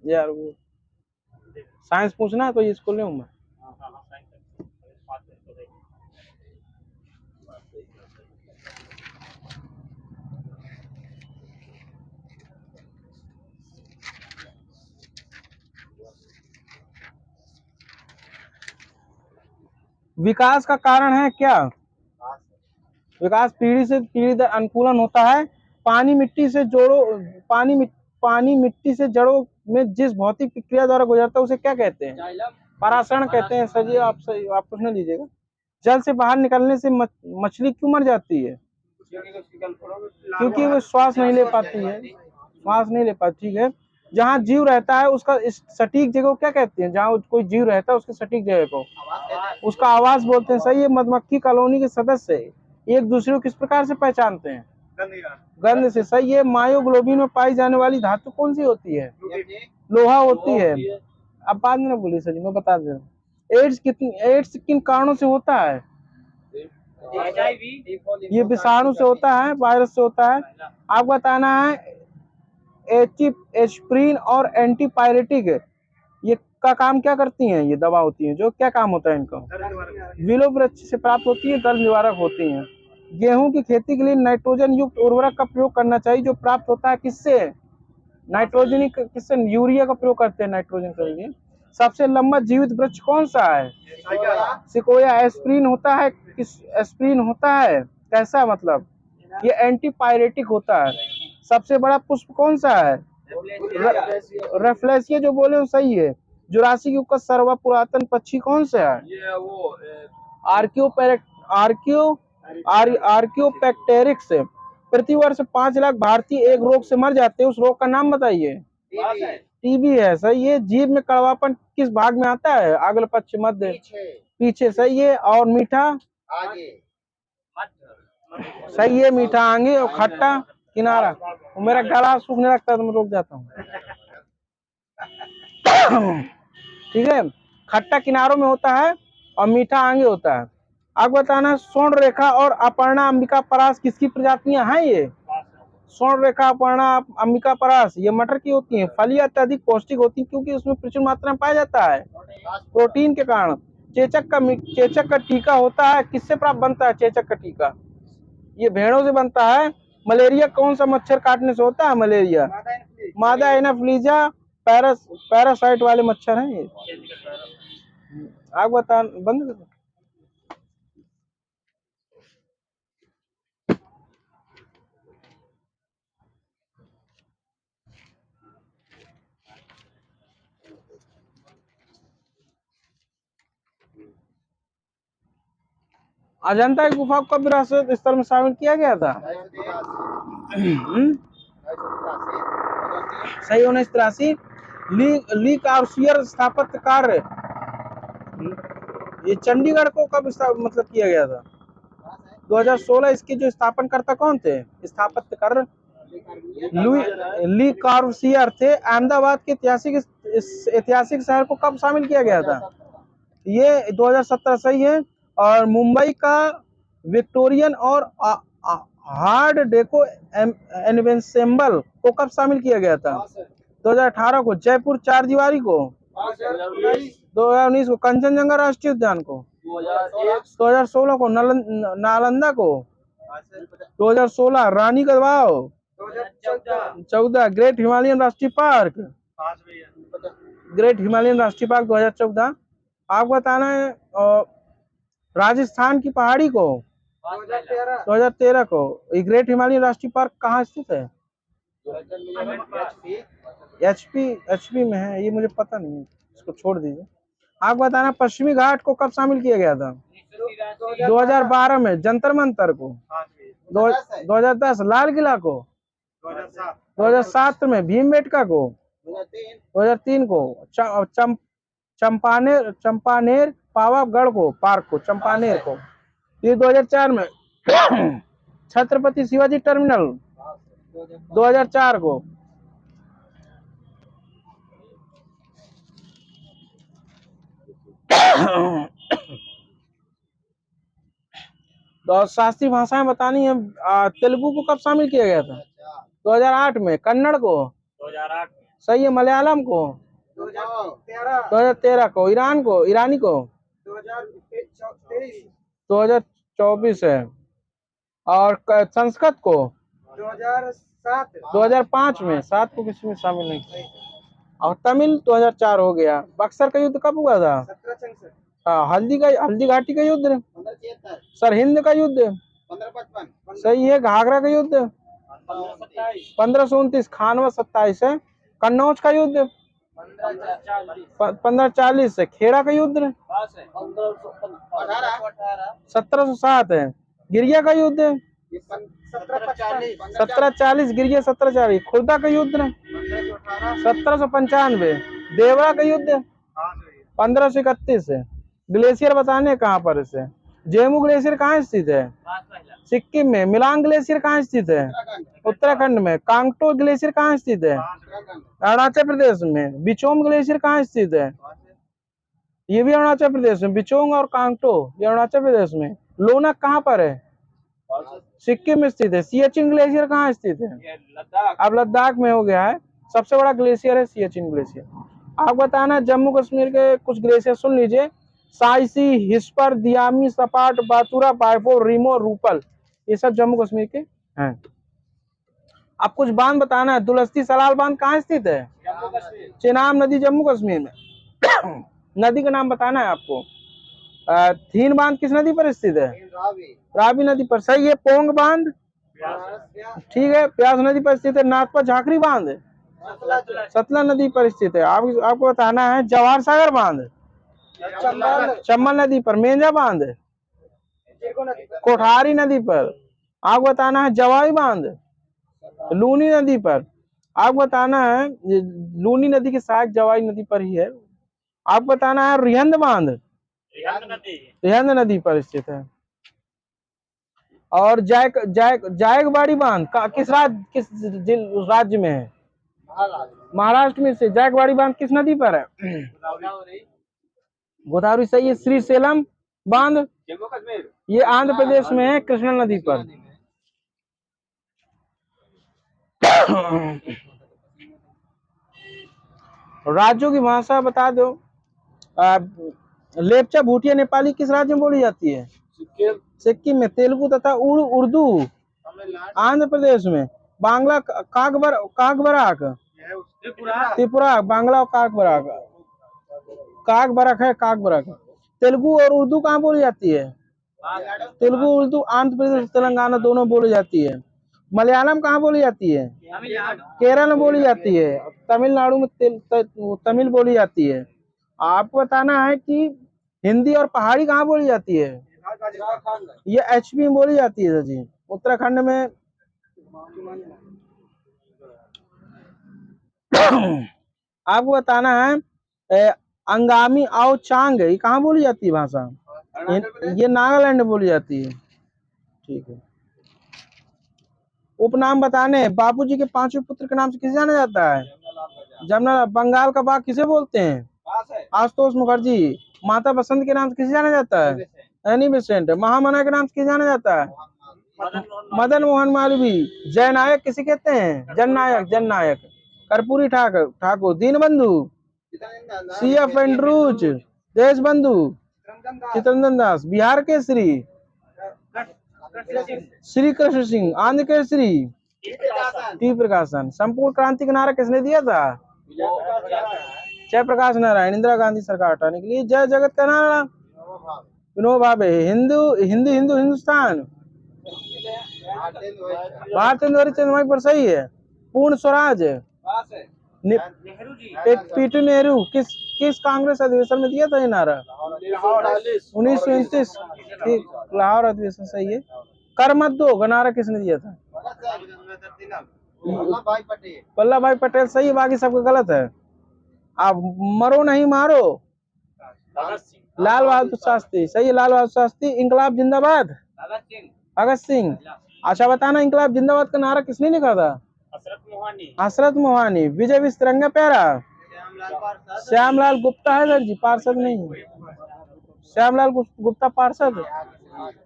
यार वो साइंस पूछना है तो ये स्कूल में हूँ मैं। विकास का कारण है क्या? विकास पीढ़ी से पीढ़ी तक अनुकूलन होता है। पानी मिट्टी से जड़ों में जिस भौतिक प्रक्रिया द्वारा गुजरता है उसे क्या कहते हैं? परासरण कहते हैं। सर जी आप प्रश्न लीजिएगा। जल से बाहर निकलने से मछली क्यों मर जाती है? क्योंकि वो श्वास नहीं ले पाती। ठीक है। जहाँ जीव रहता है उसका सटीक जगह को क्या कहते हैं? जहाँ कोई जीव रहता है उसके सटीक जगह को उसका आवास बोलते हैं। सही है। मधुमक्खी कॉलोनी के सदस्य एक दूसरे को किस प्रकार से पहचानते हैं? गंध से। सही है। मायोग्लोबिन में पाई जाने वाली धातु कौन सी होती है? लोहा होती है। अब बाद में ना बोलिए सर जी, मैं बता दे रहा हूँ। एड्स किन कारणों से होता है? ये विषाणु से होता है, वायरस से होता है। आपको बताना है एस्पिरिन और एंटीपायरेटिक ये का काम क्या करती हैं? ये दवा होती है जो क्या काम होता है इनका? विलो वृक्ष से प्राप्त होती है, दर्द निवारक होती हैं। गेहूं की खेती के लिए नाइट्रोजन युक्त उर्वरक का प्रयोग करना चाहिए जो प्राप्त होता है किससे? नाइट्रोजन किससे? यूरिया का प्रयोग करते हैं नाइट्रोजन के लिए। सबसे लंबा जीवित वृक्ष कौन सा है? सिकोया। एस्पिरिन होता है एस्पिरिन होता है कैसा, मतलब ये एंटीपायरेटिक होता है। सबसे बड़ा पुष्प कौन सा है? रेफ्लेसिया जो बोले वो सही है। जुरासिक युग का सर्व पुरातन पक्षी कौन सा है? आर्कियोपेक्टेरिक्स। प्रतिवर्ष 5 लाख भारतीय एक रोग से मर जाते हैं, उस रोग का नाम बताइए। टीबी है। सही है। जीभ में कड़वापन किस भाग में आता है? अग्र पक्ष, मध्य, पीछे। सही है। और मीठा सही है, मीठा आंगे और खट्टा किनारा। और मेरा गला सूखने लगता है तो मैं रुक जाता हूँ। ठीक है, खट्टा किनारों में होता है और मीठा आगे होता है। आप बताना, स्वर्ण रेखा और अपर्णा अंबिका परास किसकी प्रजातियां हैं? ये स्वर्ण रेखा, अपर्णा, अंबिका परास ये मटर की होती हैं। फली अत्यधिक पौष्टिक होती है क्योंकि उसमें प्रचुर मात्रा में पाया जाता है प्रोटीन के कारण। चेचक का टीका होता है, किससे प्राप्त बनता है चेचक का टीका? ये भेड़ों से बनता है। मलेरिया कौन सा मच्छर काटने से होता है? मलेरिया मादा एनाफ्लीजा पैरासाइट वाले मच्छर हैं ये। आप बता, बंद कर। अजंता की गुफा को कब विरासत स्थल में शामिल किया गया था? सही, 1983। ली कार्बूसियर स्थापत्य कार्य ये चंडीगढ़ को कब मतलब किया गया था? 2016। इसके जो स्थापनकर्ता कौन थे? स्थापत्य कार्य ली कार्बूसियर थे। अहमदाबाद के ऐतिहासिक शहर को कब शामिल किया गया था? ये 2017। सही है। और मुंबई का विक्टोरियन और हार्ड डेको एन्सेम्बल को कब शामिल किया गया था? 2018 को। जयपुर चार दीवारी को 2019 को। कंचनजंगा राष्ट्रीय उद्यान को 2016 को। नालंदा को 2016। रानी का वाव 2014। ग्रेट हिमालयन राष्ट्रीय पार्क 2014। आपको बताना है राजस्थान की पहाड़ी को 2013 को। ग्रेट हिमालयन राष्ट्रीय पार्क कहाँ स्थित है? एचपी में है, ये मुझे पता नहीं है, इसको छोड़ दीजिए। आप बताना पश्चिमी घाट को कब शामिल किया गया था? 2012 में। जंतर मंतर को 2010। लाल किला को 2007 में। भीमबेटका को 2003 को। चंपानेर पावागढ़ को पार्क को चंपानेर को ये 2004 में। छत्रपति शिवाजी टर्मिनल 2004 को। तो शास्त्रीय भाषाएं बतानी है। तेलुगु को कब शामिल किया गया था? 2008 में। कन्नड़ को 2008 में। सही है। मलयालम को 2013 को। ईरानी को 2024 है। और संस्कृत को 2005 में। 7 को किसी में शामिल नहीं किया। और तमिल 2004 हो गया। बक्सर का युद्ध कब हुआ था? हल्दी घाटी का युद्ध। सरहिंद का युद्ध। सही है। घाघरा का युद्ध 1529। खानवा 27 है। कन्नौज का युद्ध 1540 है। खेड़ा का युद्ध 1707 है। गिरिया का युद्ध 1740। गिरिया 1740। खुर्दा का युद्ध 1795। देवरा का युद्ध 1531 है। ग्लेशियर बताने कहाँ पर इसे? जेमू ग्लेशियर कहाँ स्थित है? सिक्किम में। मिलांग ग्लेशियर कहाँ स्थित है? उत्तराखंड में। कांगटो ग्लेशियर कहाँ स्थित है? अरुणाचल प्रदेश में। बिचोम ग्लेशियर कहाँ स्थित है? ये भी अरुणाचल प्रदेश में। बिचोंग और कांगटो ये अरुणाचल प्रदेश में। लोनाक कहाँ पर है? सिक्किम में स्थित है। सियाचिन ग्लेशियर कहाँ स्थित है? अब लद्दाख में हो गया है। सबसे बड़ा ग्लेशियर है सियाचिन ग्लेशियर। आप बताना जम्मू कश्मीर के कुछ ग्लेशियर सुन लीजिए। साइसी, हिस्पर, दियामी, सपाट, बातूरा, पाइपो, रीमो, रूपल ये सब जम्मू कश्मीर के हैं। अब कुछ बांध बताना है। दुलस्ती सलाल बांध कहाँ स्थित है? चेनाब नदी जम्मू कश्मीर में। नदी का नाम बताना है आपको। थीन बांध किस नदी पर स्थित है? रावी नदी पर। सही है। पोंग बांध ठीक है, प्यास नदी पर स्थित है। नाथपा झाकरी बांध सतलज नदी पर स्थित है। आपको बताना है जवाहर सागर बांध चंबल नदी पर। मेंजा बांध कोठारी नदी पर। आपको बताना है जवाई बांध लूनी नदी पर। आपको बताना है लूनी नदी के सहायक जवाई नदी पर ही है। आपको बताना है रिहंद बांध रिहंद नदी पर स्थित है। और जायकवाड़ी बांध किस राज्य में है? महाराष्ट्र में से। जायकवाड़ी बांध किस नदी पर है? गोदावरी सही है। श्रीशैलम बांध जम्मू कश्मीर, ये आंध्र प्रदेश में है, कृष्णा नदी पर। राज्यों की भाषा बता दो। लेप्चा भूटिया नेपाली किस राज्य में बोली जाती है? सिक्किम में। तेलुगु तथा उर्दू आंध्र प्रदेश में। बांग्ला काकबराक त्रिपुरा। बांग्ला और काकबराक है, काकबराक। तेलुगु और उर्दू कहाँ बोली जाती है? तेलुगु उर्दू आंध्र प्रदेश तेलंगाना दोनों बोली जाती है। मलयालम कहाँ बोली जाती है? केरल में बोली जाती है। तमिलनाडु में तमिल बोली जाती है। आपको बताना है कि हिंदी और पहाड़ी कहाँ बोली जाती है? ये एचपी में बोली जाती है जी। उत्तराखंड में आपको बताना है अंगामी आओ चांग, ये कहाँ बोली जाती है भाषा? ये नागालैंड में बोली जाती है। ठीक है। उपनाम बताने हैं। बापूजी के पांचवें पुत्र के नाम से किसे जाना जाता है? जमुना। बंगाल का बाघ किसे बोलते हैं? आशुतोष मुखर्जी। माता बसंत के नाम से किसे जाना जाता है? Annie Besant. महामना के नाम से किसे जाना जाता है? मदन मोहन मालवीय। जननायक किसे कहते हैं? जननायक। Karpoori Thakur. Deenbandhu. CF Andrews. Deshbandhu Chittaranjan Das. Bihar Kesari Shri Krishna Singh. Andhra Kesari T Prakasam. संपूर्ण क्रांति का नारा किसने दिया था? जयप्रकाश नारायण। इंदिरा गांधी सरकार हटाने के लिए। जय जगत का नारा विनोबा भावे। हिंदुस्तान भारत पर सही है। पूर्ण स्वराज पीटी नेहरू किस कांग्रेस अधिवेशन में दिया था ये नारा? 1929 लाहौर अधिवेशन सही है। कर मत दो का नारा किसने दिया था? वल्लभ भाई पटेल सही है, बाकी सबको गलत है। आप मरो नहीं मारो लाल बहादुर शास्त्री सही है। लाल बहादुर शास्त्री। इंकलाब जिंदाबाद भगत सिंह। अच्छा बताना, इंकलाब जिंदाबाद का नारा किसने लिखा था? हसरत मोहानी। विजय विश्व तिरंगा प्यारा श्यामलाल गुप्ता है सर जी, पार्षद नहीं। श्यामलाल गुप्ता पार्षद।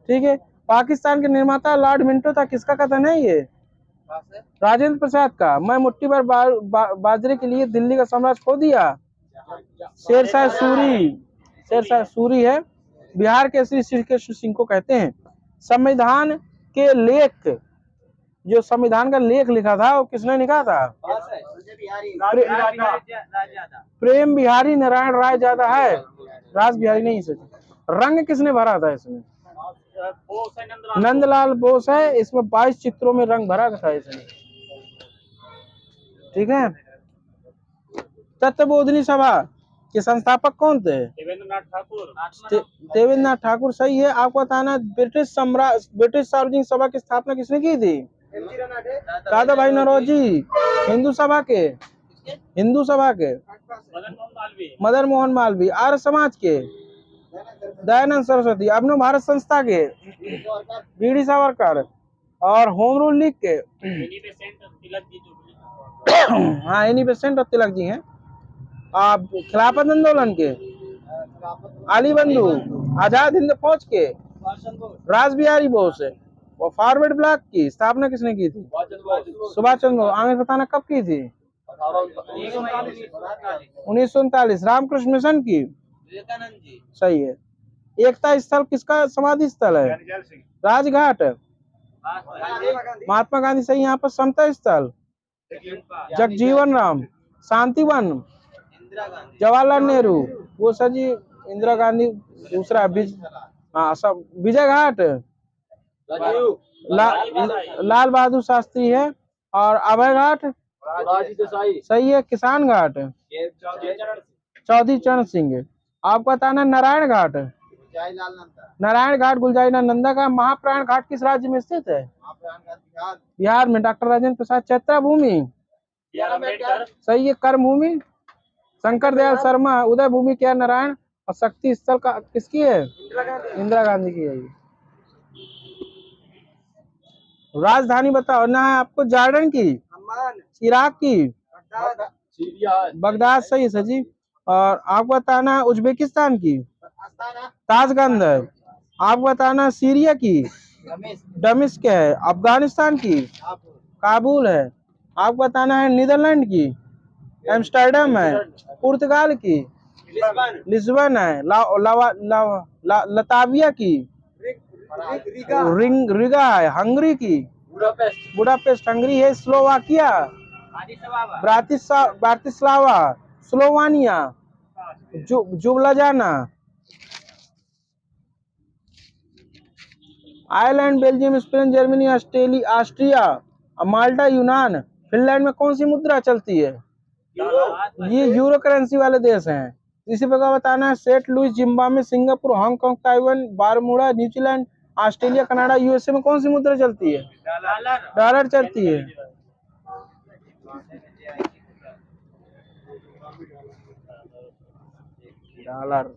ठीक है। पाकिस्तान के निर्माता लॉर्ड मिंटो था, किसका कथन है ये? राजेंद्र प्रसाद का। मैं मुट्ठी भर बाजरे के लिए दिल्ली का साम्राज्य खो दिया। शेरशाह सूरी है। बिहार के श्री कृष्ण सिंह को कहते हैं। संविधान के लेख, जो संविधान का लेख लिखा था वो किसने लिखा था? प्रेम बिहारी नारायण राय ज्यादा है, रास बिहारी नहीं सच। रंग किसने भरा था इसमें? नंदलाल बोस है। इसमें 22 चित्रों में रंग भरा था इसने। ठीक है। तत्वबोधिनी सभा के संस्थापक कौन थे? देवेंद्रनाथ ठाकुर सही है। आपको बताना ब्रिटिश सार्वजनिक सभा की स्थापना किसने की थी? दादा भाई नौरोजी। हिंदू सभा के मदन मोहन मालवीय। आर्य समाज के दयानंद सरस्वती। अभिनव भारत संस्था के बीडी सावरकर। और होम रूल लीग के हाँ एनी बेसेंट और तिलक जी हैं। आप खिलाफत आंदोलन के अली बंधु। आजाद हिंद फौज के रास बिहारी बोस है। और फॉरवर्ड ब्लॉक की स्थापना किसने की थी? सुभाष चंद्र बोस। आगे बताना कब की थी? 1939। रामकृष्ण मिशन की सही है। एकता स्थल किसका समाधि स्थल है? राजघाट। महात्मा गांधी सही। यहाँ पर समता स्थल जगजीवन राम। शांतिवन जवाहरलाल नेहरू। वो सर जी इंदिरा गांधी दूसरा। हाँ सब। विजय घाट लाल बहादुर शास्त्री है। और अभय घाट सही है। किसान घाट चौधरी चरण सिंह। आपको बताना नारायण घाट गुलजारी लाल नंदा का। महाप्राण घाट किस राज्य में स्थित है? बिहार में। डॉक्टर राजेंद्र प्रसाद। चैत्रा भूमि सही है। कर्म भूमि शंकर दयाल शर्मा। उदय भूमि क्या नारायण। और शक्ति स्थल का किसकी है? इंदिरा गांधी की है। राजधानी बताओ ना है आपको, जॉर्डन की, अम्मान, इराक की, बगदाद, सीरिया, बगदाद, सही है सर जी। और आपको बताना है उज्बेकिस्तान की, अस्ताना, ताशकंद है। आपको बताना है सीरिया की, दमिश्क है। अफगानिस्तान की, काबुल है। आपको बताना है नीदरलैंड की, एम्स्टर्डम है। पुर्तगाल की, लिस्बन, लिस्बन है। लताविया की, रीगा, रिगा है। हंगरी की, बुडापेस्ट, बुडापेस्ट हंगरी है। Slovakia, Bratislava, Slovenia, Ljubljana, Ireland, Belgium, Spain, Germany, Austria, Malta, यूनान। फिनलैंड में कौन सी मुद्रा चलती है? ये यूरो करेंसी वाले देश हैं। इसी प्रकार बताना है Saint Louis, Zimbabwe, Singapore, Hong Kong, Taiwan, Bermuda, New Zealand, Australia, Canada, USA में कौन सी मुद्रा चलती है? डॉलर चलती है। डॉलर।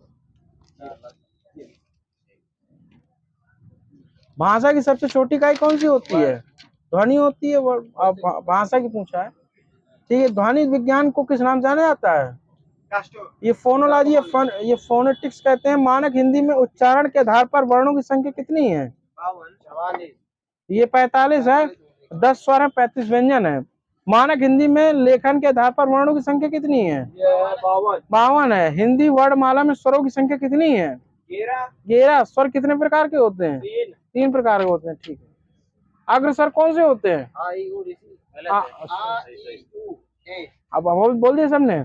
भाषा की सबसे छोटी इकाई कौन सी होती है? ध्वनि होती है। भाषा की पूछा है, ठीक है। ध्वनि विज्ञान को किस नाम से जाना जाता है? ये फोनोलॉजी, ये फोनेटिक्स कहते हैं। मानक हिंदी में उच्चारण के आधार पर वर्णों की संख्या कितनी है? 52, ये 45 है। 10 स्वर है, 35 व्यंजन है। मानक हिंदी में लेखन के आधार पर वर्णों की संख्या कितनी है? 52 है। हिंदी वर्णमाला में स्वरों की संख्या कितनी है? 11। स्वर कितने प्रकार के होते हैं? 3 प्रकार के होते हैं, ठीक है। अग्रस्वर कौन से होते हैं? अब हम बोल दिए सबने।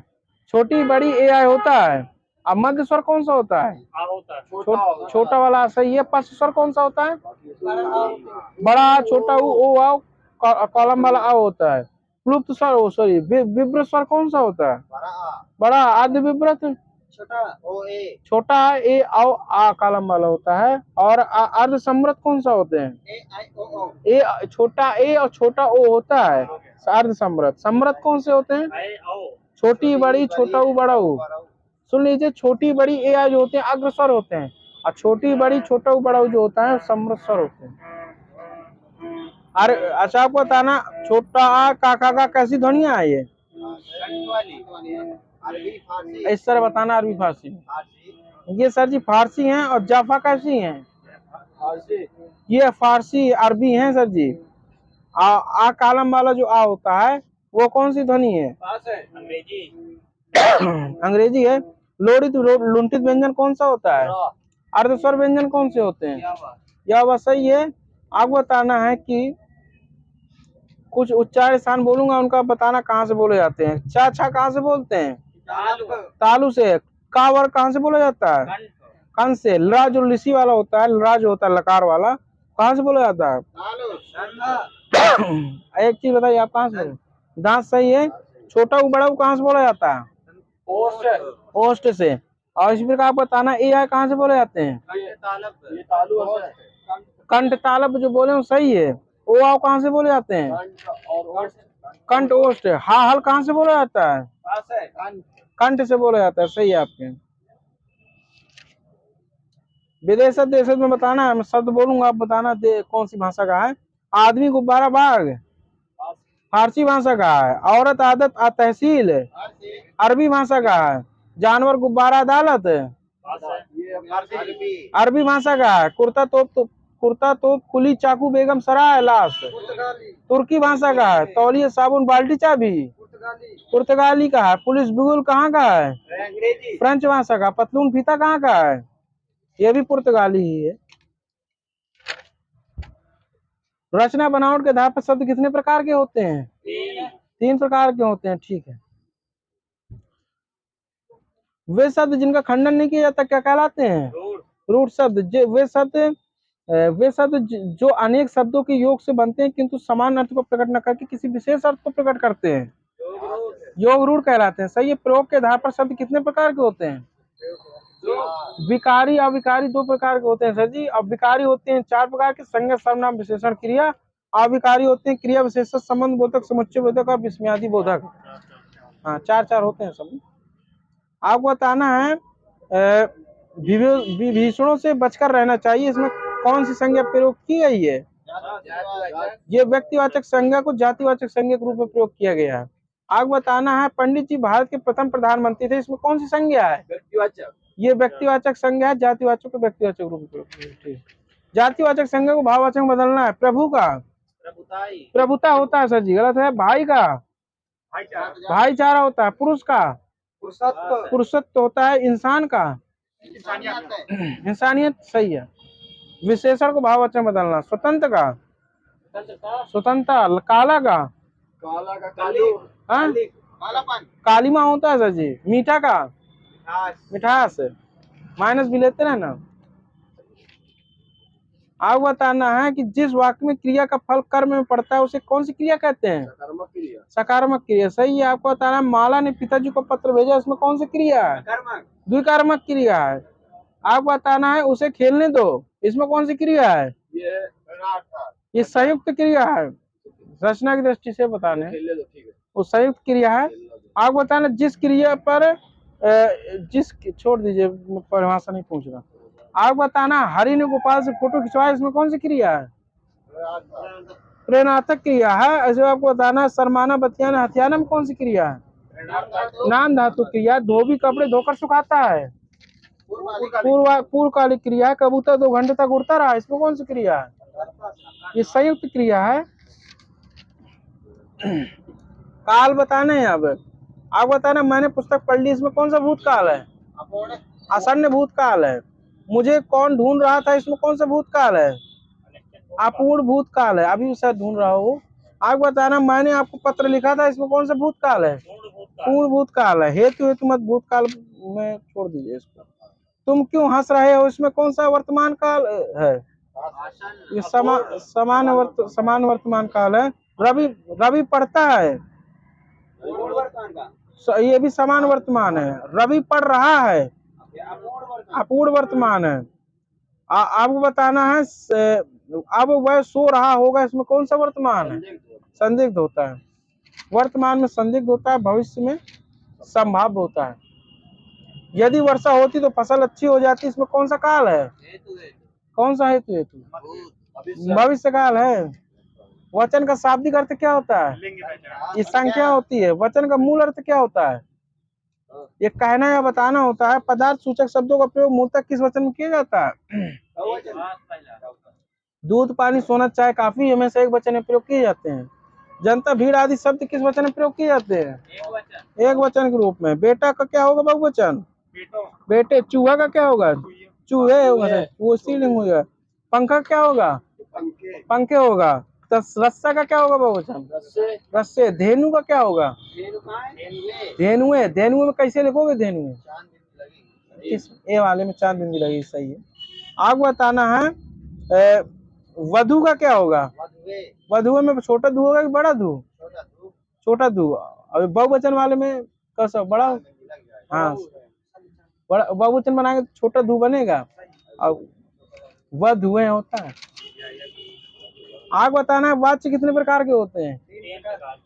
छोटी बड़ी ए आई होता है। अब मध्य स्वर कौन सा होता है? छोटा वाला, सही है। पश्च स्वर कौन सा होता है? बड़ा, छोटा ओ आओ, कॉलम वाला आ होता है। प्लुप्त स्वर, सॉरी, विब्र स्वर कौन सा होता है? बड़ा। आद्य विब्रत, छोटा ए आओ आ कॉलम वाला होता है। और अर्ध सम्रत कौन सा होते हैं? ए, छोटा ए और छोटा ओ होता है अर्ध सम्रत। सम्रत कौन से होते हैं? छोटी बड़ी, छोटा ऊ, बड़ा ऊ। सुन लीजिए, छोटी बड़ी ए आई जो होते हैं अग्रस्वर होते हैं, और छोटी बड़ी, छोटा ऊ, बड़ा ऊ जो होता है सम्रत स्वर होते हैं। अरे अच्छा, आपको बताना छोटा आ का कैसी ध्वनिया है ये? इस तरह बताना, अरबी फारसी। ये सर जी फारसी हैं। और जाफा कैसी हैं? ये फारसी अरबी हैं सर जी। आ कालम वाला जो आ होता है वो कौन सी ध्वनि है? अंग्रेजी है। लोड़ित लुंठित व्यंजन कौन सा होता है? अर्धस्वर व्यंजन कौन से होते हैं? यह बस सही है। आपको बताना है कि कुछ उच्चारण स्थान बोलूंगा, उनका बताना कहाँ से बोले जाते हैं। चा कहाँ से बोलते हैं? तालु से। का वर्ग कहाँ से बोला जाता है? कंठ से। लरा जो लिसी वाला होता है, लरा जो होता है लकार वाला, कहाँ से बोला जाता है? एक चीज बताइए, आप कहाँ से? दांत, सही है। छोटा ऊ, बड़ा ऊ कहाँ से बोला जाता है? ओष्ठ से। और इसी प्रकार आप बताना ए आई कहाँ से बोले जाते हैं? कंठ तालब जो बोले वो सही है। ओ आओ कहाँ से बोले जाते हैं? कंठ ओष्ठ। हा हल कहाँ से बोला जाता है? कंठ से बोला जाता है, सही है आपके। विदेश देश में बताना है, मैं शब्द बोलूंगा, आप बताना कौन सी भाषा का है। आदमी, गुब्बारा, बाग, फारसी भाषा का है। औरत, आदत, तहसील, अरबी भाषा का है। जानवर, गुब्बारा, अदालत, अरबी भाषा का है। कुर्ता तोप, कुली, चाकू, बेगम, सराय, लाश, तुर्की भाषा का है। तौलिया, साबुन, बाल्टी, चाबी, पुर्तगाली का है। पुलिस, बिगुल कहाँ का है? फ्रेंच भाषा का। पतलून, फीता कहाँ का है? यह भी पुर्तगाली ही है। रचना बनावट के आधार पर शब्द कितने प्रकार के होते हैं? 3 प्रकार के होते हैं, ठीक है। वे शब्द जिनका खंडन नहीं किया जाता क्या कहलाते हैं? रूढ़ शब्द। वे शब्द जो अनेक शब्दों के योग से बनते हैं किंतु समान अर्थ को प्रकट न करके किसी विशेष अर्थ को प्रकट करते हैं, योग रूढ़ कहलाते हैं, सही है। प्रयोग के आधार पर शब्द कितने प्रकार के होते हैं? विकारी, अविकारी 2 प्रकार के होते हैं सर जी। अब विकारी होते हैं 4 प्रकार के, संज्ञा, सर्वनाम, विशेषण, क्रिया। अविकारी होते हैं क्रिया, विशेषण, संबंध बोधक, समुच्चय बोधक और विस्मयादि बोधक। हाँ, 4 होते हैं सब। आपको बताना है विभीषणों से बचकर रहना चाहिए, इसमें कौन सी संज्ञा प्रयोग की गई है? ये व्यक्तिवाचक संज्ञा को जातिवाचक संज्ञा के रूप में प्रयोग किया गया है। आगे बताना है पंडित जी भारत के प्रथम प्रधानमंत्री थे, इसमें कौन सी संज्ञा है? व्यक्तिवाचक। ये व्यक्तिवाचक संज्ञा है, जातिवाचक को व्यक्तिवाचक रूप में प्रयोग किया गया है। ठीक। जातिवाचक संज्ञा को भाववाचक में बदलना है। प्रभु का प्रभुताई। प्रभुता होता है सर जी, गलत है। भाई का भाईचारा होता है। पुरुष का पुरुषत्व। पुरुषत्व होता है। इंसान का इंसानियत, सही है। विशेषण को भाववाचक में बदलना। स्वतंत्र का स्वतंत्रता। काला का काला का काली। हाँ? कालापन। कालीमा होता है सर जी। मीठा का मिठास। माइनस भी लेते हैं ना। आगे बताना है कि जिस वाक्य में क्रिया का फल कर्म में पड़ता है उसे कौन सी क्रिया कहते हैं? सकारात्मक क्रिया। सकारात्मक क्रिया, सही है। आपको बताना है माला ने पिताजी को पत्र भेजा, इसमें कौन सी क्रिया है? द्विकार्मक क्रिया है। आपको बताना है उसे खेलने दो, इसमें कौन सी क्रिया है? ये संयुक्त क्रिया है। रचना की दृष्टि से बताने वो संयुक्त क्रिया है। आप बताना जिस क्रिया पर छोड़ दीजिए, परिभाषा नहीं पूछ रहा। आप बताना हरि ने गोपाल से फोटो खिंचवाया, इसमें कौन सी क्रिया है? प्रेरणात्मक क्रिया है। ऐसे आपको बताना है सरमाना बतियाना हथियाना में कौन सी क्रिया है? नाम धातु क्रिया। धोबी कपड़े धोकर सुखाता है, पूर्वकालिक क्रिया है। कबूतर 2 घंटे तक उड़ता रहा, इसमें कौन सी क्रिया है? ये संयुक्त क्रिया है। काल बताने हैं। अब आप बताना मैंने पुस्तक पढ़ ली, इसमें कौन सा भूतकाल है? आसन्न भूतकाल है। मुझे कौन ढूंढ रहा था, इसमें कौन सा भूतकाल है? अपूर्ण भूतकाल है, अभी शायद ढूंढ रहा हूँ। आप बताना मैंने आपको पत्र लिखा था, इसमें कौन सा भूतकाल है? पूर्ण भूतकाल है। हेतु हेतु मत भूतकाल में छोड़ दीजिए इसको। तुम क्यों हंस रहे हो, इसमें कौन सा वर्तमान काल है? ये समान वर्तमान काल है। रवि पढ़ता है, ये भी समान वर्तमान है। रवि पढ़ रहा है, अपूर्ण वर्तमान है। आपको बताना है अब वह सो रहा होगा, इसमें कौन सा वर्तमान है? संदिग्ध होता है। वर्तमान में संदिग्ध होता है, भविष्य में संभाव्य होता है। यदि वर्षा होती तो फसल अच्छी हो जाती, इसमें कौन सा काल है? कौन सा हेतु? भविष्य काल है। वचन का शाब्दिक अर्थ क्या होता है? ये संख्या होती है। वचन का मूल अर्थ क्या होता है? ये कहना या बताना होता है। पदार्थ सूचक शब्दों का प्रयोग मूलतः किस वचन में किया जाता है? दूध, पानी, सोना, चाय, काफी हमेशा एक वचन में प्रयोग किए जाते हैं। जनता, भीड़ आदि शब्द किस वचन में प्रयोग किए जाते हैं? एक वचन के रूप में। बेटा का क्या होगा बहुवचन? बेटे। चूहा का क्या होगा? चूहे, वो स्त्रीलिंग हो गया। पंखा क्या होगा? पंखे होगा। रस्सा का क्या होगा बहुवचन? रस्से। धेनु का क्या होगा? धेनुए। धेनुए में कैसे लिखोगे? धेनुए इस ए वाले में चांद बिंदी लगी, सही है। आगे बताना है वधु का क्या होगा? वधुए में छोटा धू होगा कि बड़ा धू? छोटा धू। अभी बहुवचन वाले में कैसा? बड़ा। हाँ, बड़ा बहुवचन बनाएंगे तो छोटा धू बनेगा और वधुए होता है। आगे बताना है वाच्य कितने प्रकार के होते हैं?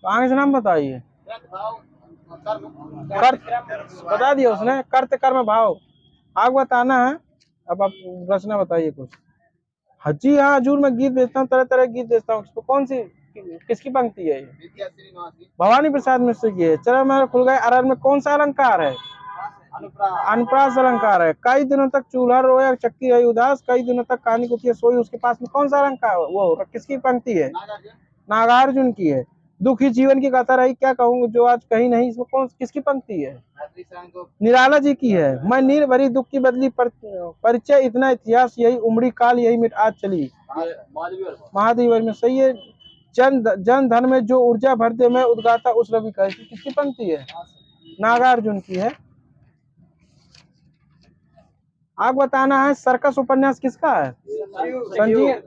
आगे से नाम बताइए। कर्त बता दिया उसने, कर्त कर्म भाव। आगे बताना है। अब आप रचना बताइए कुछ। जी हाँ, हजूर मैं गीत बेचता हूँ, तरह तरह गीत बेचता हूँ। कौन सी किसकी पंक्ति है? भवानी प्रसाद मिश्र की है। चलो मेरे खुल गए। अरर में कौन सा अलंकार है? अनुप्रास अलंकार है। कई दिनों तक चूल्हा रोया, चक्की रही उदास, कई दिनों तक कहानी कुतिया सोई, उसके पास में कौन सा अलंकार? वो किसकी पंक्ति है? नागार्जुन की है। दुखी जीवन की गाथा रही, क्या कहूँ जो आज कहीं नहीं, इसमें कौन किसकी पंक्ति है? निराला जी की है। मैं नीर भरी दुख की बदली परिचय इतना इतिहास, यही उमड़ी काल यही मिट आज चली। महादेव में, सही है। जन धन में जो ऊर्जा भर दे, मैं उद्गाता उस रवि का, किसकी पंक्ति है? नागार्जुन की है। आप बताना है सर्कस उपन्यास किसका है?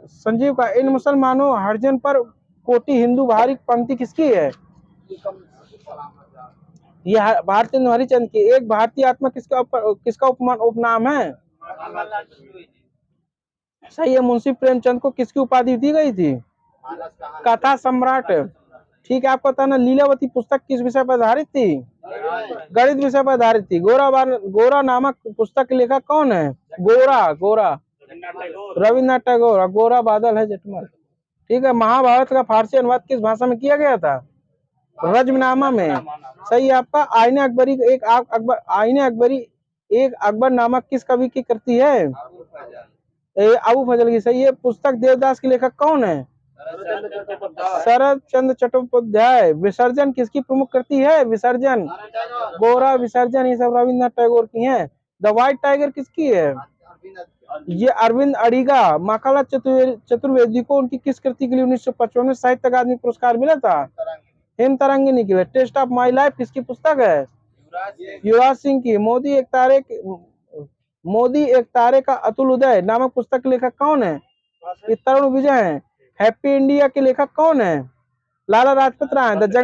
संजीव का। इन मुसलमानों हरिजन पर कोटि हिंदू भारी पंक्ति किसकी है? यह भारतीय हरिचंद की। एक भारतीय आत्मा किसका उपनाम है? सही है। मुंशी प्रेमचंद को किसकी उपाधि दी गई थी? कथा सम्राट। ठीक है। आपको बताना लीलावती पुस्तक किस विषय पर आधारित थी? गणित विषय पर आधारित थी। गोरा नामक पुस्तक के लेखक कौन है? गोरा रविन्द्रनाथ टैगोर। गोरा बादल है जटमल। ठीक है। महाभारत का फारसी अनुवाद किस भाषा में किया गया था? रजमनामा में। सही है आपका। आईने अकबरी एक अकबर नामक किस कवि की कृति है? अबू फजल की। सही है। पुस्तक देवदास के लेखक कौन है? शरद चंद्र चट्टोपाध्याय। विसर्जन किसकी प्रमुख कृति है? विसर्जन, गोरा विसर्जन, ये सब रविन्द्रनाथ टैगोर की हैं। द व्हाइट टाइगर किसकी है? ये अरविंद अडिगा। माखनलाल चतुर्वेदी को उनकी किस कृति के लिए 1955 में साहित्य अकादमी पुरस्कार मिला था? हिम तरंगिनी के लिए। टेस्ट ऑफ माई लाइफ किसकी पुस्तक है? युवराज सिंह की। मोदी एक तारे का अतुल उदय नामक पुस्तक के लेखक कौन है? ये तरुण विजय है। हैप्पी इंडिया के लेखक कौन है? लाला लाजपत राय। द